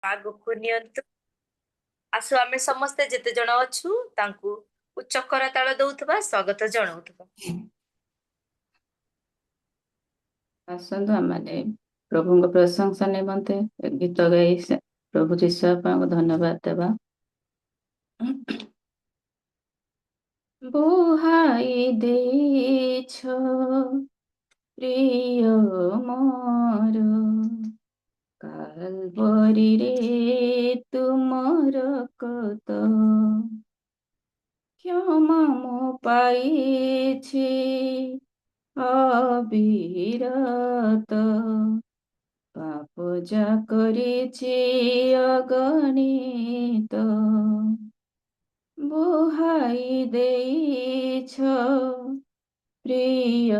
ଆଗକୁ ନିଅନ୍ତୁ। ଆସୁ ଆମେ ସମସ୍ତେ ଯେତେ ଜଣ ଅଛୁ ତାଙ୍କୁ ଉଚ୍ଚ କରତାଳ ଦଉଥିବା ସ୍ୱାଗତ ଜଣାଉଥିବା। ଆସନ୍ତୁ ଆମମାନେ ପ୍ରଭୁଙ୍କ ପ୍ରଶଂସା ନିମନ୍ତେ ଗୀତ ଗାଇ ପ୍ରଭୁ ଯୀଶୁ ବାପାଙ୍କୁ ଧନ୍ୟବାଦ ଦେବା। ବୁହାଇ ଦେଇଛ ପ୍ରିୟ ମୋର କାଲବରିରେ ତୁମର କତ କ୍ଷମା ମୁଁ ପାଇଛି ଅବିରତ ପାପ ଯା କରିଛି ଅଗଣିତ ବୁହାଇ ଦେଇଛ ପ୍ରିୟ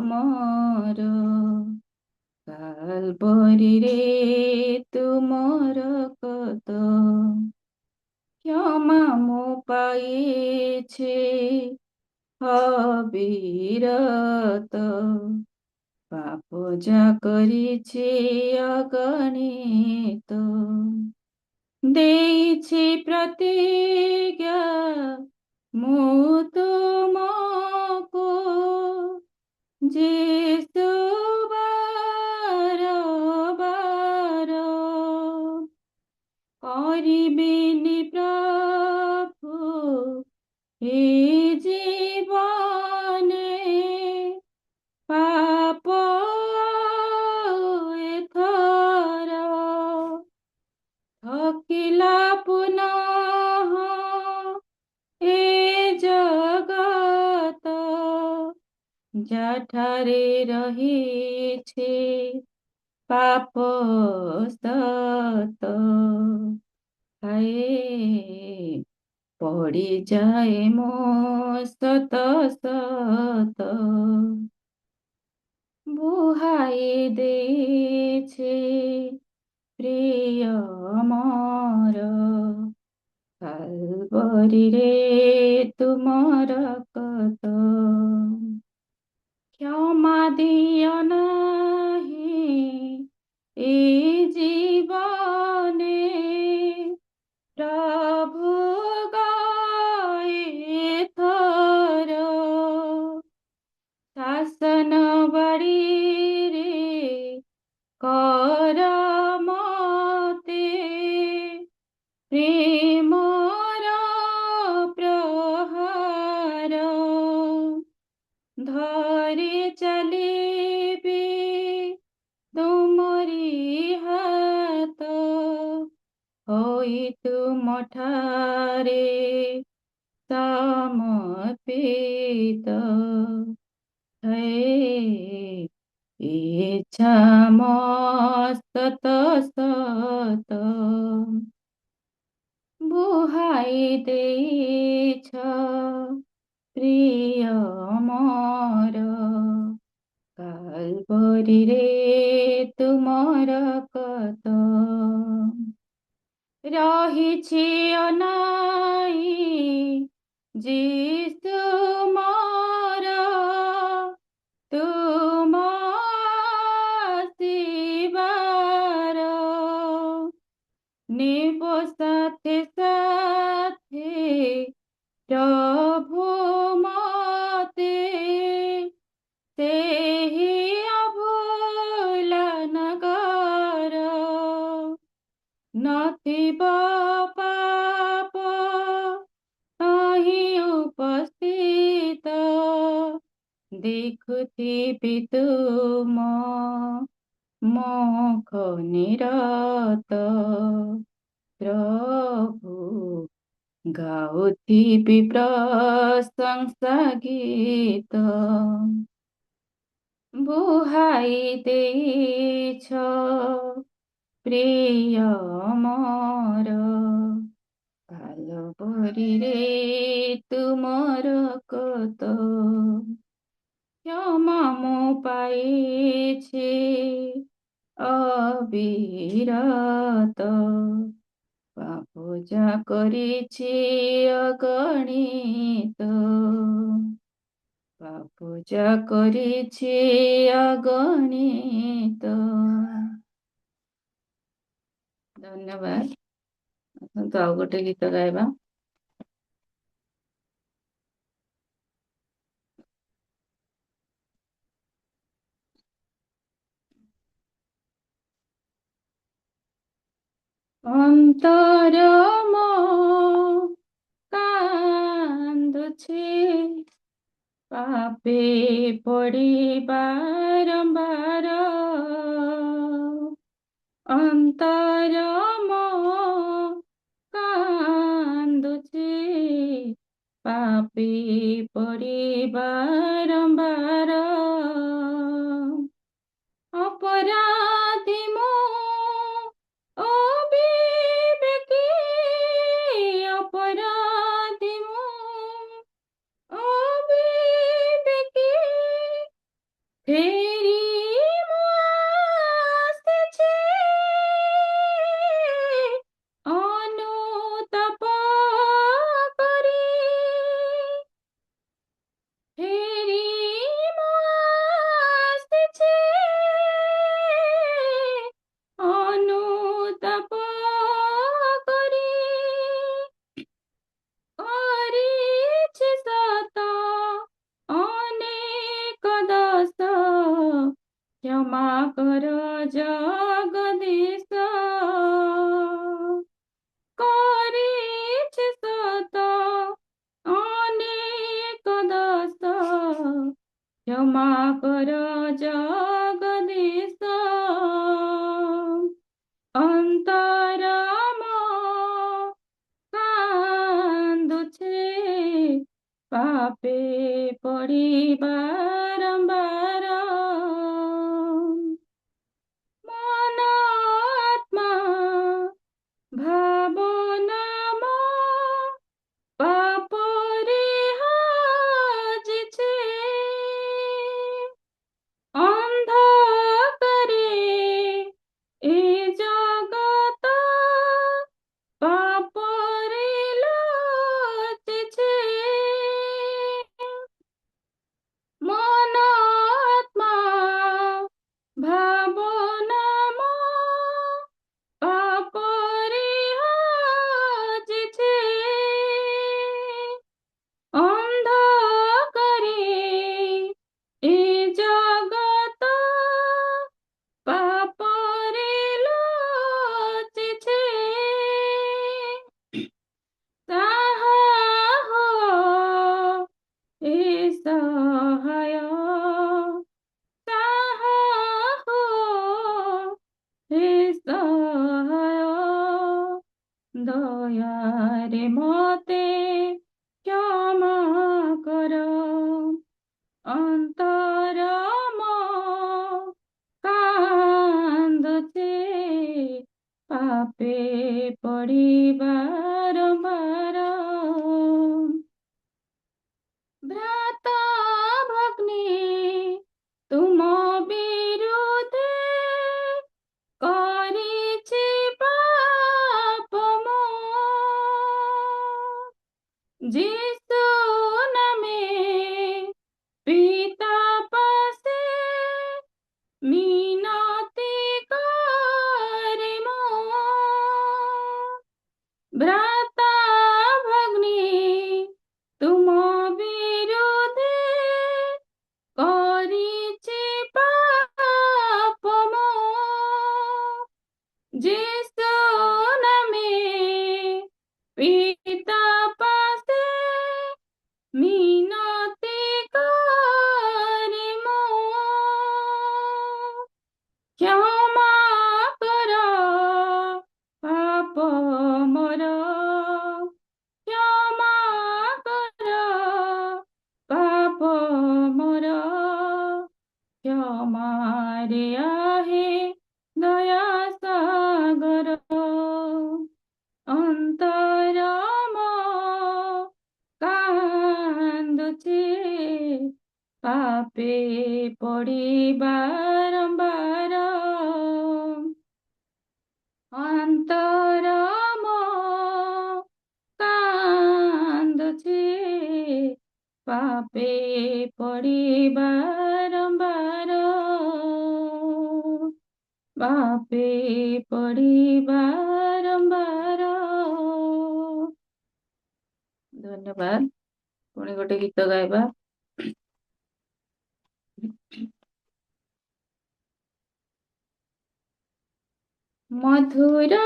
ମୋର କାଲବରିରେ ତୁମର କତ କ୍ଷମା ମୁଁ ପାଇଛି ଅବିରତ ପାପ ଯା କରିଛି ଅଗଣିତ ଦେଇଛି ପ୍ରତିଜ୍ଞା ମୁଁ ତୁମକୁ ଯୀଶୁ ବାର କରିବିନି ପ୍ରଭୁ ଏ ଜୀବନେ ପାପ ଏଥର ଥକିଲା ପୁନଃ ଏ ଜଗତ ଯାଠାରେ ରହିଛି ପାପ ସତ ହାଏ ପଡ଼ିଯାଏ ମୋ ସତ ସତ ବୁହାଇ ଦେଇଛି ପ୍ରିୟ ମୋର କାଲବରିରେ ତୁମର କତ କ୍ଷମା ଦିଅ ନାହିଁ ଏ ଜୀବନେ ପ୍ରଭୁ ଏଥର ଶାସନ ବାଡ଼ିରେ କର ମତେ ପ୍ରେମର ପ୍ରହାର ଧରି ଚାଲିବି ତୁମରି ହାତ ହୋଇ ତୁମଠାରେ ସମର୍ପିତ ହେ ଇଚ୍ଛା ମୋ ସତ ସତ ବୁହାଇ ଦେଇଛ ପ୍ରିୟ ମୋର କାଲବରିରେ ତୁମର କତ ରହିଛି ଅନାଇ ଯୀଶୁ ମୋର ତୁମ ଆସିବାର ନେବ ସାଥେ ସାଥେ ପ୍ରଭୁ ମତେ ସେହି ଅଭୁଲା ନଗର ନଥିବ ପାପ ନାହିଁ ଉପସ୍ଥିତ ଦେଖୁଥିବି ତୁମ ମୁଖ ନିରତ ପ୍ରଭୁ ଗାଉଥିବି ପ୍ରଶଂସା ଗୀତ ବୁହାଇ ଦେଇଛ ପ୍ରିୟ ମୋର କାଲବରିରେ ତୁମର କତ କ୍ଷମା ମୁଁ ପାଇଛି ଅବିରତ ପାପ ଯା କରିଛି ଅଗଣିତ ପାପ ଯା କରିଛି ଅଗଣିତ ଧନ୍ୟବାଦ। ଆସନ୍ତୁ ଆଉ ଗୋଟେ ଗୀତ ଗାଇବା। ଅନ୍ତର ମୋ କାନ୍ଦୁଛି, ପାପେ ପଡ଼ି ବାରମ୍ବାର। ଅନ୍ତର ମୋ କାନ୍ଦୁଛି, ପାପେ ପଡ଼ି ବାରମ୍ବାର। ଅପରାଧୀ ମୁଁ ଅବିବେକୀ, ଅପରାଧୀ ମୁଁ ଅବିବେକୀ, ଫେରି ମୁଁ ଆସିଛି ଅନୁତାପ କରି। ଫେରି ମୁଁ ଆସିଛି ଅନୁତାପ କରି। କରିଛି ସତ ଅନେକ ଦୋଷ, କ୍ଷମା କର ଜଗଦୀଶ। କରିଛି ସତ ଅନେକ ଦୋଷ, କ୍ଷମା କର ଜଗଦୀଶ। ଅନ୍ତର ମୋ କାନ୍ଦୁଛି, ପାପେ ପଡ଼ି ବାରମ୍ବାର। ମନ ଆତ୍ମା ଭାବନା ମୋ ପାପରେ ହଜିଛି। ଅନ୍ଧକାରେ ଏ ଜଗତ ପାପରେ ଲୁଚିଛି। ମନ ଆତ୍ମା ଭାବନା ମୋ ପାପରେ ହଜିଛି। ଅନ୍ଧକାରେ ଏ ଜଗତ ପାପରେ ଲୁଚିଛି। ସାହା ହୋ ଏ ସହାୟ, ସାହା ହୋ ଏ ସହାୟ, ଦୟାରେ ମତେ କ୍ଷମା କର। ଅନ୍ତର ମୋ କାନ୍ଦୁଛି, ପାପେ ପଡ଼ି ବାରମ୍ବାର। ଭ୍ରାତା ଭଗ୍ନୀ ତୁମ ବିରୁଦ୍ଧେ କରିଛି ପାପ ମୁଁ। ଯୀଶୁ ନାମେ ପିତା ପାଶେ ମିନତି କରେ ମୁଁ। ଭ୍ରାତା ଭଗ୍ନୀ ତୁମ ବିରୁଦ୍ଧେ କରିଛି ପାପ ମୁଁ। ଯୀଶୁ ନାମେ ପିତା ପାଶେ ମିନତି କରେ ମୁଁ। କ୍ଷମା କର ପାପ ମୋର, କ୍ଷମା କର ପାପ ମୋର। କ୍ଷମାରେ आहे ଦୟା ସାଗର। ଅନ୍ତର ମୋ କାନ୍ଦୁଛି, ପାପେ ପଡ଼ି ବାରମ୍ବାର। ଅନ୍ତର ମୋ କାନ୍ଦୁଛି, ପାପେ ପଡ଼ି ବାରମ୍ବାର। ପାପେ ପଡ଼ି ବାରମ୍ବାର। ଧନ୍ୟବାଦ। ପୁଣି ଗୋଟେ ଗୀତ ଗାଇବା। ମଧୁର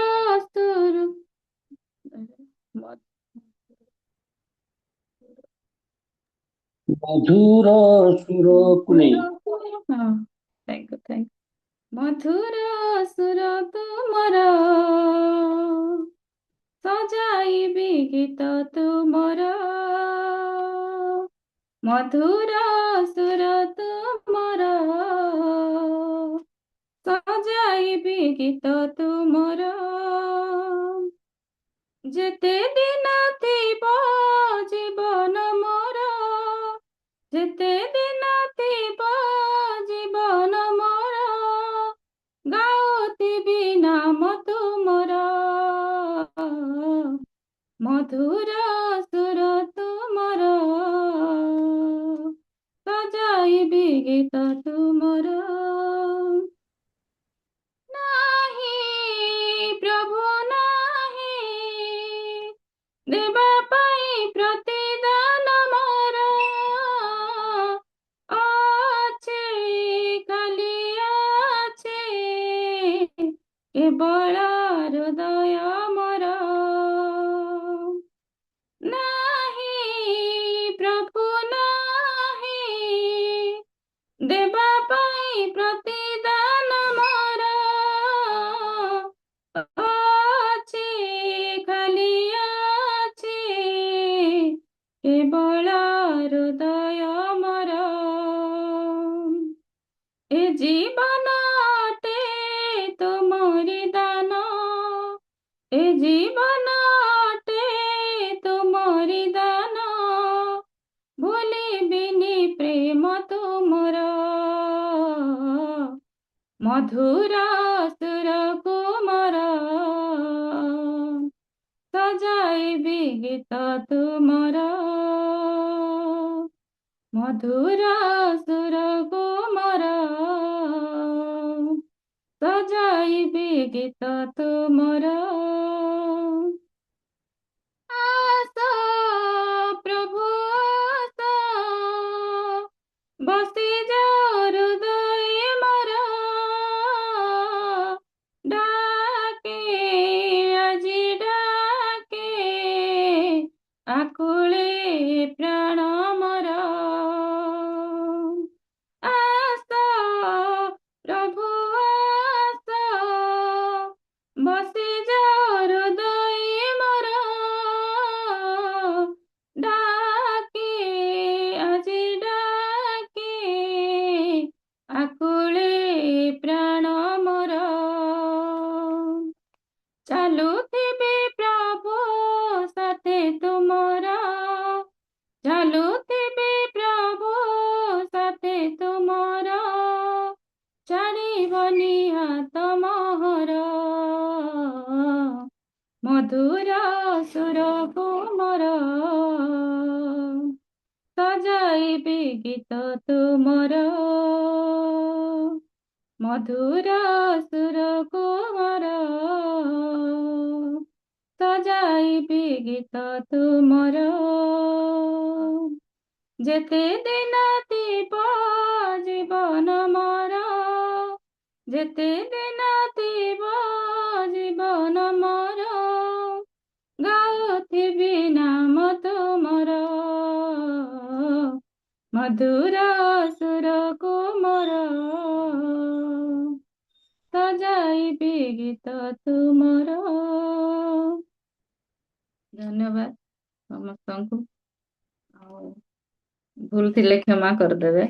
ସୁର ମଧୁର ସୁରକୁ ନେଇ ହଁ, ଥ୍ୟାଙ୍କ ମଧୁର ସୁର ତୁମର ସଜାଇବି ଗୀତ ତୁମର ମଧୁର ସୁର ତୁମର ସଜାଇବି ଗୀତ ତୁମର ଯେତେ ଦିନ ଥିବ ଜୀବନ ମୋର ଯେତେ ଦିନ ଥିବ ଜୀବନ ମୋର ଗାଉଥିବି ନାମ ତୁମର ମଧୁର ସୁର ତୁମର ସଜାଇବି ଗୀତ ତୁମର ନାହିଁ ପ୍ରଭୁ ନାହିଁ ଦେବା ପାଇଁ ପ୍ରତିଦାନ ମୋର ଅଛି ଖାଲି ଅଛି କେବଳ ହୃଦୟ ମୋର ନାହିଁ ପ୍ରଭୁ ନାହିଁ ଦେବା ପାଇଁ ପ୍ରତିଦାନ ମୋର ଅଛି ଖାଲି ଅଛି କେବଳ ହୃଦୟ ମୋର ଏ ଜୀବନ ଅଟେ ତୁମରି ଦାନ ଏ ଜୀବନ ଅଟେ ତୁମରି ଦାନ ଭୁଲିବିନି ପ୍ରେମ ତୁମର ମଧୁର ସୁର କୁମର ସଜାଇବି ଗୀତ ତୁମର ମଧୁର ସୁର କୁମର ସଜାଇବି ଗୀତ ତୁମର ଆସ ପ୍ରଭୁ ଆସ ବସିଯାଅ ହୃଦୟ ମୋର ଡାକେ ଆଜି ଡାକେ ଆକୁଳେ ପ୍ରାଣ ମୋର ଆସ ପ୍ରଭୁ ଆସ ବସିଯାଅ ହୃଦୟ ମୋର ଡାକେ ଆଜି ଡାକେ ଆକୁଳେ ପ୍ରାଣ ମୋର ଚାଲୁଥିବି ପ୍ରଭୁ ସାଥେ ତୁମର ଚାଲୁଥିବି ପ୍ରଭୁ ସାଥେ ତୁମର ଛାଡ଼ିବନି ହାତ ମୋହର ମଧୁର ସୁର କୁମର ସଜାଇବି ଗୀତ ତୁମର ମଧୁର ସୁର କୁମର ସଜାଇବି ଗୀତ ତୁମର ଯେତେ ଦିନ ଥିବ ଜୀବନ ମୋର ଯେତେ ଦିନ ଥିବ ଜୀବନ ମୋର ଗାଉଥିବି ନାମ ତୁମର ମଧୁର ସୁର କୁମର ସଜାଇବି ଗୀତ ତୁମର ଧନ୍ୟବାଦ ସମସ୍ତଙ୍କୁ ଆଉ ଭୁଲ ଥିଲେ କ୍ଷମା କରିଦେବେ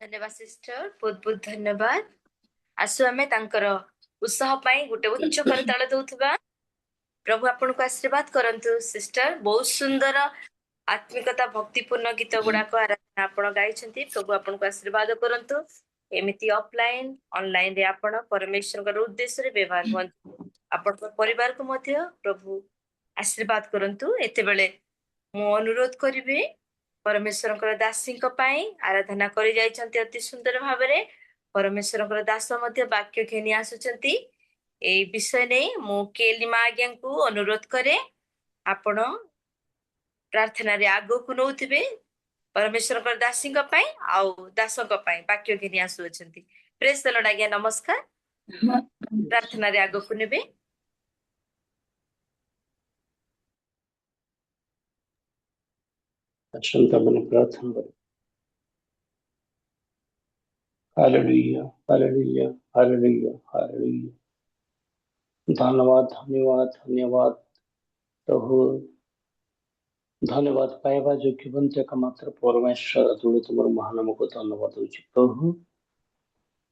ଧନ୍ୟବାଦ ସିଷ୍ଟର, ବହୁତ ବହୁତ ଧନ୍ୟବାଦ। ଆସୁ ଆମେ ତାଙ୍କର ଉତ୍ସାହ ପାଇଁ ଗୋଟେ ଉଚ୍ଚ କରତାଳ ଦଉଥିବା। ପ୍ରଭୁ ଆପଣଙ୍କୁ ଆଶୀର୍ବାଦ କରନ୍ତୁ। ସିଷ୍ଟର, ବହୁତ ସୁନ୍ଦର ଆତ୍ମିକତା ଭକ୍ତିପୂର୍ଣ୍ଣ ଗୀତ ଗୁଡାକ ଆରାଧନା ଆପଣ ଗାଇଛନ୍ତି। ପ୍ରଭୁ ଆପଣଙ୍କୁ ଆଶୀର୍ବାଦ କରନ୍ତୁ। ଏମିତି ଅଫଲାଇନ ଅନଲାଇନ ରେ ଆପଣ ପରମେଶ୍ୱରଙ୍କର ଉଦ୍ଦେଶ୍ୟରେ ବ୍ୟବହାର ହୁଅନ୍ତୁ। ଆପଣଙ୍କ ପରିବାରକୁ ମଧ୍ୟ ପ୍ରଭୁ ଆଶୀର୍ବାଦ କରନ୍ତୁ। ଏତେବେଳେ ମୁଁ ଅନୁରୋଧ କରିବି ପରମେଶ୍ୱରଙ୍କର ଦାସୀଙ୍କ ପାଇଁ ଆରାଧନା କରି ଯାଇଛନ୍ତି ଅତି ସୁନ୍ଦର ଭାବରେ। ପରମେଶ୍ୱରଙ୍କର ଦାସ ମଧ୍ୟ ବାକ୍ୟ ଘେନି ଆସୁଛନ୍ତି। ए विषय नहीं मु केलिमा आज्ञा को अनुरोध करे आपण प्रार्थना रे आगो को नौथिबे परमेश्वर दासी आउ दास वाक्य घिनी आसु प्रेस द लॉर्ड आज्ञा नमस्कार प्रार्थना रे आगो को नेबे ଆସନ୍ତୁ ଆମେ ପ୍ରାର୍ଥନା କରିବା। Hallelujah hallelujah hallelujah hallelujah. ଧନ୍ୟବାଦ ଧନ୍ୟବାଦ ଧନ୍ୟବାଦ ପ୍ରଭୁ, ଧନ୍ୟବାଦ ପାଇବା ଯୋଗ୍ୟ ବନ୍ଧୁ ଏକମାତ୍ର ପରମେଶ୍ୱର ତୁମେ ତୁମର ମହାନାମକୁ ଧନ୍ୟବାଦ ଦଉଛି ପ୍ରଭୁ।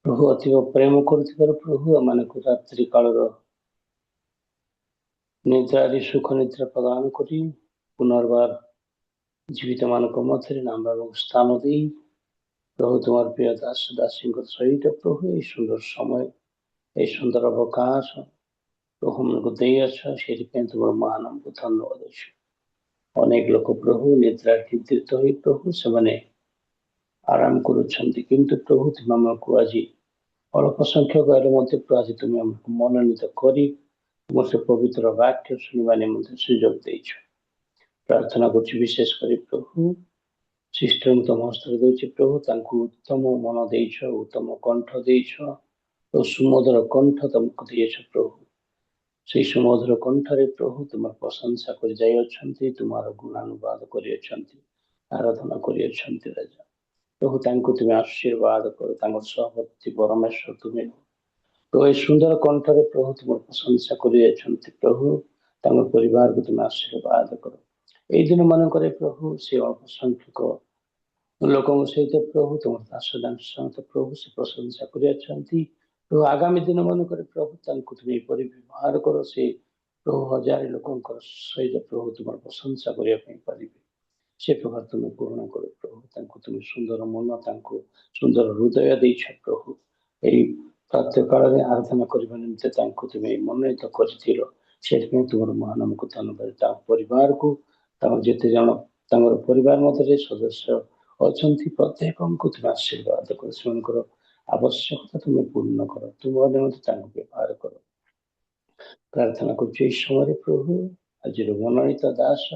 ପ୍ରଭୁ ଅତିବ ପ୍ରେମ କରୁଥିବାରୁ ପ୍ରଭୁ ଆମମାନଙ୍କୁ ରାତ୍ରି କାଳର ନିଦ୍ରାରେ ସୁଖ ନିଦ୍ରା ପ୍ରଦାନ କରି ପୁନର୍ବାର ଜୀବିତ ମାନଙ୍କ ମଧ୍ୟରେ ନାମ ସ୍ଥାନ ଦେଇ ପ୍ରଭୁ ତୁମର ପ୍ରିୟ ଦାସ ଦାସୀଙ୍କ ସହିତ ପ୍ରଭୁ ଏହି ସୁନ୍ଦର ସମୟ ଏହି ସୁନ୍ଦର ଅବକାଶ ପ୍ରଭୁ ମାନଙ୍କୁ ଦେଇଅଛ, ସେଥିପାଇଁ ତୁମର ମହାନାମକୁ ଧନ୍ୟବାଦ ଅଛି। ଅନେକ ଲୋକ ପ୍ରଭୁ ନିଦ୍ରା ଚିନ୍ତିତ ହୋଇ ପ୍ରଭୁ ସେମାନେ ଆରାମ କରୁଛନ୍ତି, କିନ୍ତୁ ପ୍ରଭୁ ତୁମେ ଆମକୁ ଆଜି ଅଳ୍ପ ସଂଖ୍ୟକ ହେଲେ ମଧ୍ୟ ଆଜି ତୁମେ ଆମକୁ ମନୋନୀତ କରି ତୁମ ସେ ପବିତ୍ର ବାକ୍ୟ ଶୁଣିବା ନିମନ୍ତେ ସୁଯୋଗ ଦେଇଛ। ପ୍ରାର୍ଥନା କରୁଛି ବିଶେଷ କରି ପ୍ରଭୁ ସିଷ୍ଟରଙ୍କୁ ତମ ହସ୍ତରେ ଦଉଛି ପ୍ରଭୁ, ତାଙ୍କୁ ଉତ୍ତମ ମନ ଦେଇଛ, ଉତ୍ତମ କଣ୍ଠ ଦେଇଛ ଓ ସୁମଧୁର କଣ୍ଠ ତମକୁ ଦେଇଛ ପ୍ରଭୁ। ସେଇ ସୁମଧୁର କଣ୍ଠରେ ପ୍ରଭୁ ତୁମର ପ୍ରଶଂସା କରି ଯାଇଅଛନ୍ତି, ତୁମର ଗୁଣାନୁବାଦ କରିଅଛନ୍ତି, ଆରାଧନା କରିଅଛନ୍ତି ରାଜା। ପ୍ରଭୁ ତାଙ୍କୁ ତୁମେ ଆଶୀର୍ବାଦ କର, ତାଙ୍କ ସହବର୍ତ୍ତୀ ପରମେଶ୍ୱର ତୁମେ ପ୍ରଭୁ ଏହି ସୁନ୍ଦର କଣ୍ଠରେ ପ୍ରଭୁ ତୁମର ପ୍ରଶଂସା କରିଅଛନ୍ତି ପ୍ରଭୁ, ତାଙ୍କ ପରିବାରକୁ ତୁମେ ଆଶୀର୍ବାଦ କର। ଏଇ ଦିନ ମାନଙ୍କରେ ପ୍ରଭୁ ସେ ଅଳ୍ପ ସଂଖ୍ୟକ ଲୋକଙ୍କ ସହିତ ପ୍ରଭୁ ତୁମର ଦାସ ଦାସ ପ୍ରଭୁ ସେ ପ୍ରଶଂସା କରିଅଛନ୍ତି ପ୍ରଭୁ। ଆଗାମୀ ଦିନ ମାନଙ୍କରେ ପ୍ରଭୁ ତାଙ୍କୁ ତୁମେ ଏପରି ବ୍ୟବହାର କର, ସେ ପ୍ରଭୁ ହଜାର ଲୋକଙ୍କର ସହିତ ପ୍ରଭୁ ତୁମର ପ୍ରଶଂସା କରିବା ପାଇଁ ପାରିବେ, ସେ ପ୍ରକାର ତୁମେ ପୂରଣ କର ପ୍ରଭୁ। ତାଙ୍କୁ ତୁମେ ସୁନ୍ଦର ମନ, ତାଙ୍କୁ ସୁନ୍ଦର ହୃଦୟ ଦେଇଛ ପ୍ରଭୁ। ଏହି ପ୍ରାତଃ କାଳରେ ଆରାଧନା କରିବା ନିମନ୍ତେ ତାଙ୍କୁ ତୁମେ ମନୋନୀତ କରିଥିଲ, ସେଥିପାଇଁ ତୁମର ମହାନାମକୁ ଧନ୍ୟବାଦ। ତାଙ୍କ ପରିବାରକୁ, ତାଙ୍କର ଯେତେ ଜଣ ତାଙ୍କର ପରିବାର ମଧ୍ୟରେ ସଦସ୍ୟ ଅଛନ୍ତି ପ୍ରତ୍ୟେକଙ୍କୁ ତୁମେ ଆଶୀର୍ବାଦ କର, ସେମାନଙ୍କର ଆବଶ୍ୟକତା ତୁମେ ପୂର୍ଣ୍ଣ କର, ତୁମ ନିମନ୍ତେ ତାଙ୍କୁ ବ୍ୟବହାର କର। ପ୍ରାର୍ଥନା କରୁଛୁ ଏହି ସମୟରେ ପ୍ରଭୁ ଆଜିର ମନୋନୀତ ଦାସ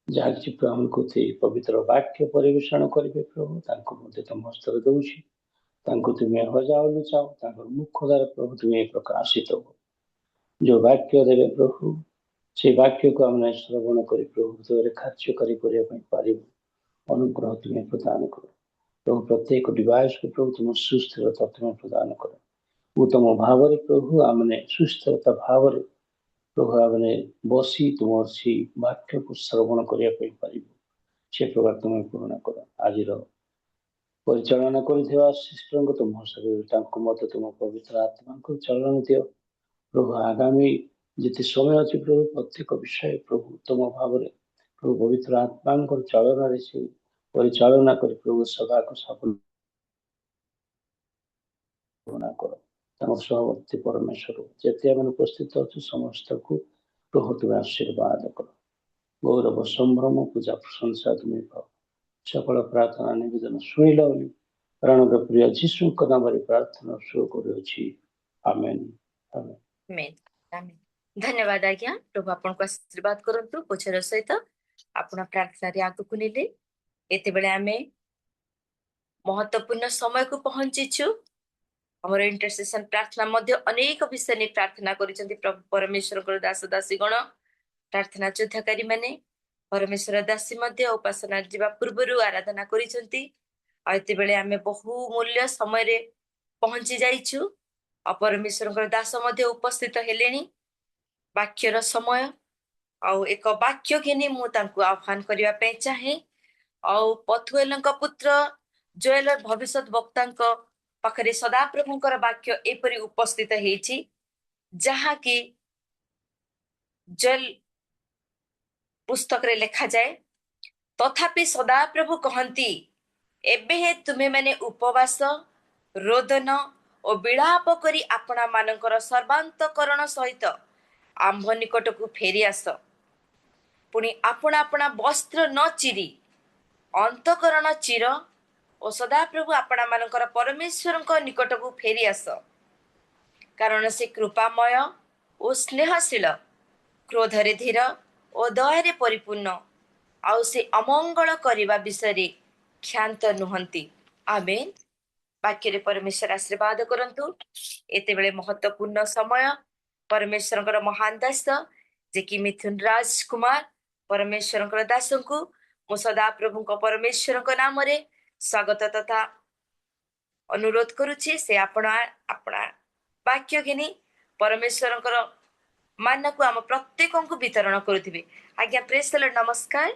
ଯାହା କିଛି ଆମକୁ ସେଇ ପବିତ୍ର ବାକ୍ୟ ପରିବେଷଣ କରିବେ ପ୍ରଭୁ, ତାଙ୍କୁ ମଧ୍ୟ ତମ ହସ୍ତରେ ଦଉଛି। ତାଙ୍କୁ ତୁମେ ହଜାଅ ଲୁଚାଅ, ତାଙ୍କର ମୁଖ ଦ୍ୱାରା ପ୍ରଭୁ ତୁମେ ପ୍ରକାଶିତ ହୁଅ। ଯୋଉ ବାକ୍ୟ ଦେବେ ପ୍ରଭୁ ସେଇ ବାକ୍ୟକୁ ଆମେ ଶ୍ରବଣ କରି ପ୍ରଭୁ ହୃଦୟରେ କାର୍ଯ୍ୟକାରୀ କରିବା ପାଇଁ ପାରିବୁ, ଅନୁଗ୍ରହ ତୁମେ ପ୍ରଦାନ କର ପ୍ରଭୁ। ପ୍ରତ୍ୟେକ ଡିଭାଇସକୁ ପ୍ରଭୁ ତୁମ ସୁସ୍ଥିରତା ତୁମେ ପ୍ରଦାନ କର। ଉତ୍ତମ ଭାବରେ ପ୍ରଭୁ ଆମେ ସୁସ୍ଥିରତା ଭାବରେ ପ୍ରଭୁ ଆମେ ବସି ତୁମର ସେଇ ବାକ୍ୟକୁ ଶ୍ରବଣ କରିବା ପାଇଁ ପାରିବୁ, ସେ ପ୍ରକାର ତୁମେ ପୂରଣ କର। ଆଜିର ପରିଚାଳନା କରିଥିବା ସିଷ୍ଟରଙ୍କୁ ତୁମ ହସ୍ତରେ ତାଙ୍କୁ ମଧ୍ୟ ତୁମ ପବିତ୍ର ଆତ୍ମାଙ୍କୁ ଚାଳନା ଦିଅ ପ୍ରଭୁ। ଆଗାମୀ ଯେତେ ସମୟ ଅଛି ପ୍ରଭୁ ପ୍ରତ୍ୟେକ ବିଷୟ ପ୍ରଭୁ ଉତ୍ତମ ଭାବରେ ପ୍ରଭୁ ପବିତ୍ର ଆତ୍ମାଙ୍କର ଚାଳନାରେ ସେ ପରିଚାଳନା କରି ପ୍ରଭୁ ସଦାକୁ ସଫଳ କର। ତାଙ୍କର ସହବର୍ତ୍ତୀ ପରମେଶ୍ୱର ଯେତେ ଆମେ ଉପସ୍ଥିତ ଅଛୁ ସମସ୍ତଙ୍କୁ ପ୍ରଭୁ ତୁମେ ଆଶୀର୍ବାଦ କର। ଗୌରବ ସମ୍ଭ୍ରମ ପୂଜା ପ୍ରଶଂସା ତୁମେ ପାଅ। ସକଳ ପ୍ରାର୍ଥନା ନିବେଦନ ଶୁଣିଲ ବୋଲି ପ୍ରାଣର ପ୍ରିୟ ଯୀଶୁଙ୍କ ନାମରେ ପ୍ରାର୍ଥନା ଶୁରୁ କରୁଅଛି, ଆମେନ୍ ଆମେନ୍। ଆମେନ୍ ଆମେନ୍। ଧନ୍ୟବାଦ ଆଜ୍ଞା। ପ୍ରଭୁ ଆପଣଙ୍କୁ ଆଶୀର୍ବାଦ କରନ୍ତୁ। ପଛର ସହିତ ଆପଣ ପ୍ରାର୍ଥନାରେ ଆଗକୁ ନେଲେ। ଏତେବେଳେ ଆମେ महत्वपूर्ण समय को पहुंचीछु। हमर इंटरसेशन प्रार्थना मध्य अनेक विषय ने प्रार्थना करिसंती प्रभु परमेश्वर को दास दासी गण प्रार्थना योद्धाकारी माने परमेश्वर दासी मध्य उपासना जीवा पूर्वरु आराधना करिसंती। आते बेले आमे बहुमूल्य समय रे पहुंची जाइछु। परमेश्वर दास मध्य उपस्थित हेलेनी। वाक्यर समय आउ एक वाक्य घेनी मु तांकु आह्वान करिवा पे चाहे। आउ पथुएलଙ୍କ पुत्र जोएल भविष्यत वक्ताଙ୍କ पाखरे सदाप्रभुଙ୍କର वाक्य एपरि उपस्थित हेछि, जहा कि जोएल पुस्तक रे लिखा जाए, तथापि सदाप्रभु कहंती एबे हे तुमे माने उपवास रोदन और विलाप करी आपना मानकर सर्वांतकरण सहित आंभ निकटकू फेरी आस। पुणी आपना आपना वस्त्र न चिरी अंतकरण चिर और सदाप्रभु आपना मानकर परमेश्वर निकटकू फेरी आस। କାରଣ ସେ କୃପାମୟ ଓ ସ୍ନେହଶୀଳ, କ୍ରୋଧରେ ଧୀର ଓ ଦୟାରେ ପରିପୂର୍ଣ୍ଣ, ଆଉ ସେ ଅମଙ୍ଗଳ କରିବା ବିଷୟରେ କ୍ଷାନ୍ତ ନୁହନ୍ତି। ଆମେନ୍। ବାକ୍ୟରେ ପରମେଶ୍ୱର ଆଶୀର୍ବାଦ କରନ୍ତୁ। ଏତେବେଳେ ମହତ୍ୱପୂର୍ଣ୍ଣ ସମୟ ପରମେଶ୍ୱରଙ୍କର ମହାନ ଦାସ ଯେ କି ମିଥୁନ ରାଜ କୁମାର ପରମେଶ୍ୱରଙ୍କର ଦାସଙ୍କୁ ମୁଁ ସଦାପ୍ରଭୁଙ୍କ ପରମେଶ୍ୱରଙ୍କ ନାମରେ ସ୍ୱାଗତ ତଥା ଅନୁରୋଧ କରୁଛି ସେ ଆପଣା ବାକ୍ୟ ଘିନି ପରମେଶ୍ୱରଙ୍କର ମାନକୁ ଆମ ପ୍ରତ୍ୟେକଙ୍କୁ ବିତରଣ କରୁଥିବେ। ଆଜ୍ଞା ପ୍ରେଜ୍ ଦ ଲର୍ଡ, ନମସ୍କାର।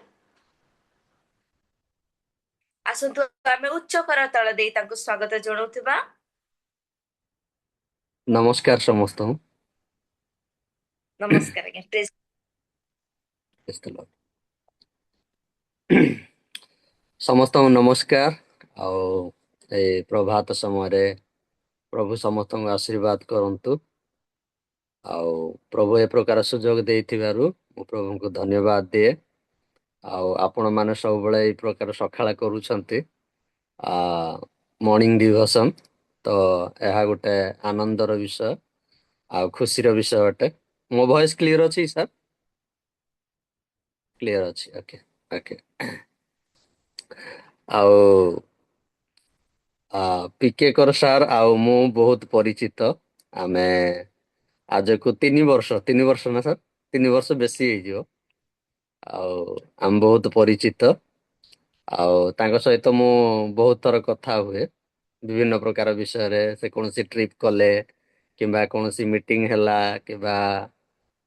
ଆସନ୍ତୁ ଆମେ ଉଚ୍ଚ କରତାଳ ଦେଇ ତାଙ୍କୁ ସ୍ୱାଗତ ଜଣାଉଥିବା। ନମସ୍କାର ସମସ୍ତଙ୍କୁ। ନମସ୍କାର ଆଜ୍ଞା। ପ୍ରେଜ୍ ସମସ୍ତଙ୍କୁ ନମସ୍କାର। ଆଉ ଏଇ ପ୍ରଭାତ ସମୟରେ ପ୍ରଭୁ ସମସ୍ତଙ୍କୁ ଆଶୀର୍ବାଦ କରନ୍ତୁ। ଆଉ ପ୍ରଭୁ ଏ ପ୍ରକାର ସୁଯୋଗ ଦେଇଥିବାରୁ ମୁଁ ପ୍ରଭୁଙ୍କୁ ଧନ୍ୟବାଦ ଦିଏ। ଆଉ ଆପଣମାନେ ସବୁବେଳେ ଏଇ ପ୍ରକାର ସକାଳ କରୁଛନ୍ତି ମର୍ଣ୍ଣିଂ ଡିଭୋସନ, ତ ଏହା ଗୋଟେ ଆନନ୍ଦର ବିଷୟ ଆଉ ଖୁସିର ବିଷୟ ଅଟେ। ମୋ ଭଏସ କ୍ଲିୟର ଅଛି ସାର୍? କ୍ଲିୟର ଅଛି, ଓକେ ଓକେ। ଆଉ ପିକେ କର ସାର୍ ଆଉ ମୁଁ ବହୁତ ପରିଚିତ। ଆମେ ଆଜକୁ 3 ବର୍ଷ ନା ସାର୍? 3 ବର୍ଷ ବେଶୀ ହେଇଯିବ। ଆଉ ଆମେ ବହୁତ ପରିଚିତ। ଆଉ ତାଙ୍କ ସହିତ ମୁଁ ବହୁତ ଥର କଥା ହୁଏ ବିଭିନ୍ନ ପ୍ରକାର ବିଷୟରେ। ସେ କୌଣସି ଟ୍ରିପ୍ କଲେ କିମ୍ବା କୌଣସି ମିଟିଂ ହେଲା କିମ୍ବା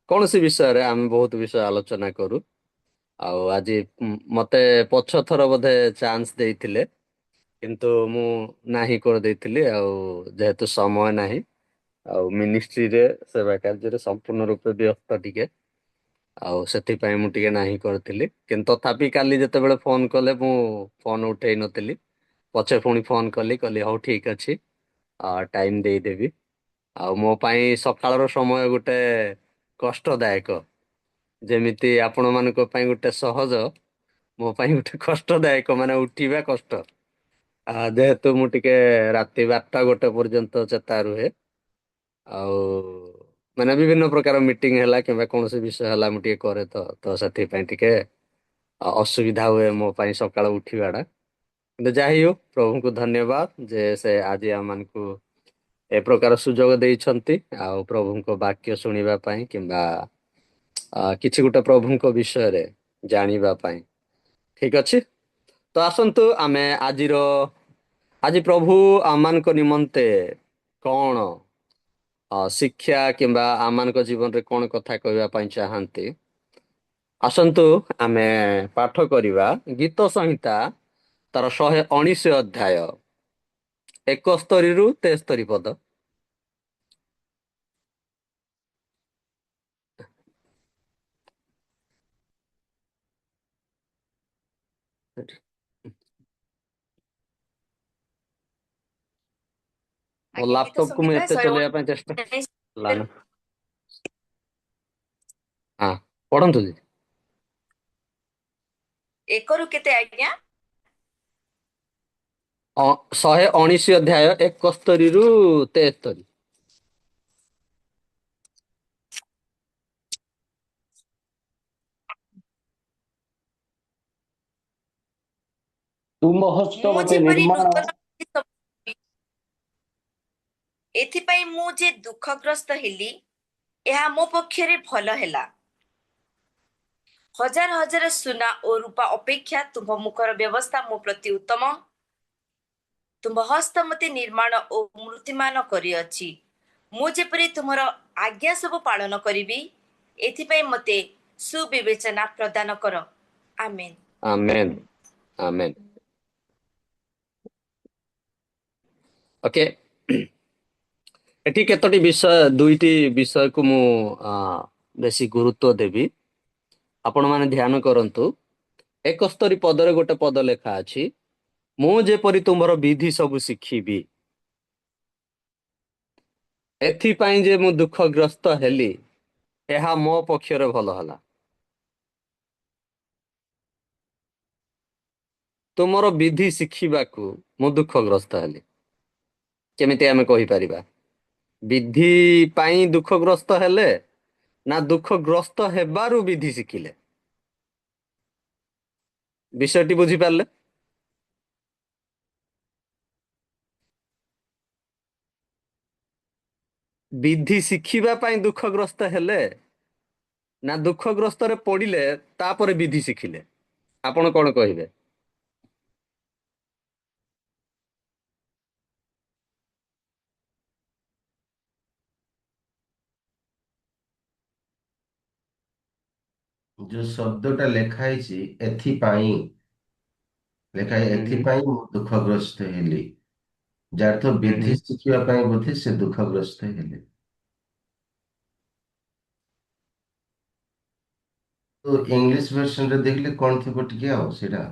କୌଣସି ବିଷୟରେ ଆମେ ବହୁତ ବିଷୟ ଆଲୋଚନା କରୁ। ଆଉ ଆଜି ମତେ ପଛ ଥର ବୋଧେ ଚାନ୍ସ ଦେଇଥିଲେ, କିନ୍ତୁ ମୁଁ ନାହିଁ କରିଦେଇଥିଲି। ଆଉ ଯେହେତୁ ସମୟ ନାହିଁ ଆଉ ମିନିଷ୍ଟ୍ରିରେ ସେବା କାର୍ଯ୍ୟରେ ସମ୍ପୂର୍ଣ୍ଣ ରୂପେ ବ୍ୟସ୍ତ ଟିକେ, ଆଉ ସେଥିପାଇଁ ମୁଁ ଟିକେ ନାହିଁ କରିଥିଲି। କିନ୍ତୁ ତଥାପି କାଲି ଯେତେବେଳେ ଫୋନ କଲେ ମୁଁ ଫୋନ ଉଠେଇ ନଥିଲି। ପଛେ ପୁଣି ଫୋନ କଲି ହଉ ଠିକ ଅଛି, ଟାଇମ ଦେଇଦେବି। ଆଉ ମୋ ପାଇଁ ସକାଳର ସମୟ ଗୋଟେ କଷ୍ଟଦାୟକ, ଯେମିତି ଆପଣ ମାନଙ୍କ ପାଇଁ ଗୋଟେ ସହଜ, ମୋ ପାଇଁ ଗୋଟେ କଷ୍ଟଦାୟକ। ମାନେ ଉଠିବା କଷ୍ଟ, ଯେହେତୁ ମୁଁ ଟିକେ ରାତି 12ଟା-1 ପର୍ଯ୍ୟନ୍ତ ଚେତା ରୁହେ। ଆଉ ମାନେ ବିଭିନ୍ନ ପ୍ରକାର ମିଟିଂ ହେଲା କିମ୍ବା କୌଣସି ବିଷୟ ହେଲା ମୁଁ ଟିକେ କରେ, ତ ସେଥିପାଇଁ ଟିକେ ଅସୁବିଧା ହୁଏ ମୋ ପାଇଁ ସକାଳ ଉଠିବା ଟା। କିନ୍ତୁ ଯାହି ହଉ, ପ୍ରଭୁଙ୍କୁ ଧନ୍ୟବାଦ ଯେ ସେ ଆଜି ଆମମାନଙ୍କୁ ଏ ପ୍ରକାର ସୁଯୋଗ ଦେଇଛନ୍ତି ଆଉ ପ୍ରଭୁଙ୍କ ବାକ୍ୟ ଶୁଣିବା ପାଇଁ କିମ୍ବା କିଛି ଗୋଟେ ପ୍ରଭୁଙ୍କ ବିଷୟରେ ଜାଣିବା ପାଇଁ। ଠିକ ଅଛି, ତ ଆସନ୍ତୁ ଆମେ ଆଜି ପ୍ରଭୁ ଆମମାନଙ୍କ ନିମନ୍ତେ କଣ ଶିକ୍ଷା କିମ୍ବା ଆମମାନଙ୍କ ଜୀବନରେ କଣ କଥା କହିବା ପାଇଁ ଚାହାନ୍ତି। ଆସନ୍ତୁ ଆମେ ପାଠ କରିବା ଗୀତ ସଂହିତା ତାର 119 ଅଧ୍ୟାୟ 71ରୁ 73 ପଦ। ମୋ ଆଜ୍ଞା ଗୀତ ଲାପଟପକୁ ମୁଁ ସଂଗୀତା ଏତେ ଚଲେଇବା ପାଇଁ ଚେଷ୍ଟା 119 ହଁ, ପଢନ୍ତୁ ଦିଦି। 1ରୁ କେତେ ଆଜ୍ଞା? 119 ଅଧ୍ୟାୟ 71ରୁ 73। ତୁମ ହସ୍ତ ମୁଁ ମୋତେ ଯେପରି ନିର୍ମାଣ ନୂତନ ଏଥିପାଇଁ ମୁଁ ଯେ ଦୁଃଖଗ୍ରସ୍ତ ହେଲି, ଏହା ମୋ ପକ୍ଷରେ ଭଲ ହେଲା। ହଜାର ହଜାର ସୁନା ଓ ରୂପା ଅପେକ୍ଷା ତୁମ୍ଭ ମୁଖର ବ୍ୟବସ୍ଥା ମୋ ପ୍ରତି ଉତ୍ତମ। ତୁମ୍ଭ ହସ୍ତ ମୋତେ ନିର୍ମାଣ ଓ ମୂର୍ତ୍ତିମାନ କରିଅଛି। ମୁଁ ଯେପରି ତୁମର ଆଜ୍ଞା ସବୁ ପାଳନ କରିବି, ଏଥିପାଇଁ ମୋତେ ସୁବିବେଚନା ପ୍ରଦାନ କର। ଆମେନ୍। ଆମେନ୍ ଆମେନ୍। ଓକେ, ଏଠି କେତୋଟି ବିଷୟ, 2ଟି ବିଷୟକୁ ମୁଁ ବେଶୀ ଗୁରୁତ୍ୱ ଦେବି। ଆପଣମାନେ ଧ୍ୟାନ କରନ୍ତୁ। 71 ପଦରେ ଗୋଟେ ପଦ ଲେଖା ଅଛି, ମୁଁ ଯେପରି ତୁମର ବିଧି ସବୁ ଶିଖିବି। ଏଥିପାଇଁ ଯେ ମୁଁ ଦୁଃଖଗ୍ରସ୍ତ ହେଲି, ଏହା ମୋ ପକ୍ଷରେ ଭଲ ହେଲା। ତୁମର ବିଧି ଶିଖିବାକୁ ମୁଁ ଦୁଃଖଗ୍ରସ୍ତ ହେଲି। କେମିତି ଆମେ କହିପାରିବା? ବିଧି ପାଇଁ ଦୁଃଖଗ୍ରସ୍ତ ହେଲେ ନା ଦୁଃଖଗ୍ରସ୍ତ ହେବାରୁ ବିଧି ଶିଖିଲେ? ବିଷୟଟି ବୁଝିପାରିଲେ? ବିଧି ଶିଖିବା ପାଇଁ ଦୁଃଖଗ୍ରସ୍ତ ହେଲେ ନା ଦୁଃଖଗ୍ରସ୍ତରେ ପଡ଼ିଲେ ତାପରେ ବିଧି ଶିଖିଲେ? ଆପଣ କଣ କହିବେ? ଯୋଉ ଶବ୍ଦଟା ଲେଖା ହେଇଛି ଏଥିପାଇଁ ଏଥିପାଇଁ ମୁଁ ଦୁଃଖଗ୍ରସ୍ତ ହେଲି, ଯାର ତ ବିଧି ଶିଖିବା ପାଇଁ ବୋଧେ ସେ ଦୁଃଖଗ୍ରସ୍ତ ହେଲେ। ତ ଇଂଲିଶ ଭର୍ସନରେ ଦେଖିଲେ କଣ ଥିବ ଟିକେ ଆଉ ସେଇଟା।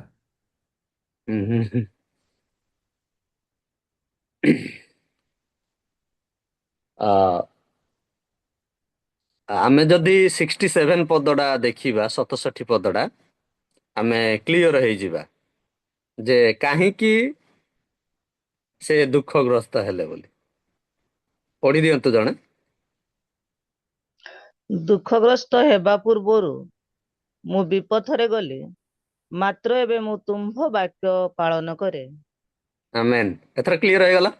ଆମେ ଯଦି 67 ପଦଟା ଦେଖିବା, 67 ପଦଟା, ଆମେ କ୍ଲିଅର ହେଇଯିବା ଯେ କାହିଁକି ସେ ଦୁଃଖଗ୍ରସ୍ତ ହେଲେ ବୋଲି। ପଢି ଦିଅନ୍ତୁ ଜଣେ। ଦୁଃଖଗ୍ରସ୍ତ ହେବା ପୂର୍ବରୁ ମୁଁ ବିପଥରେ ଗଲି, ମାତ୍ର ଏବେ ମୁଁ ତୁମ୍ଭ ବାକ୍ୟ ପାଳନ କରେ। ଆମେନ୍। ଏଥର କ୍ଲିଅର ହେଇଗଲା?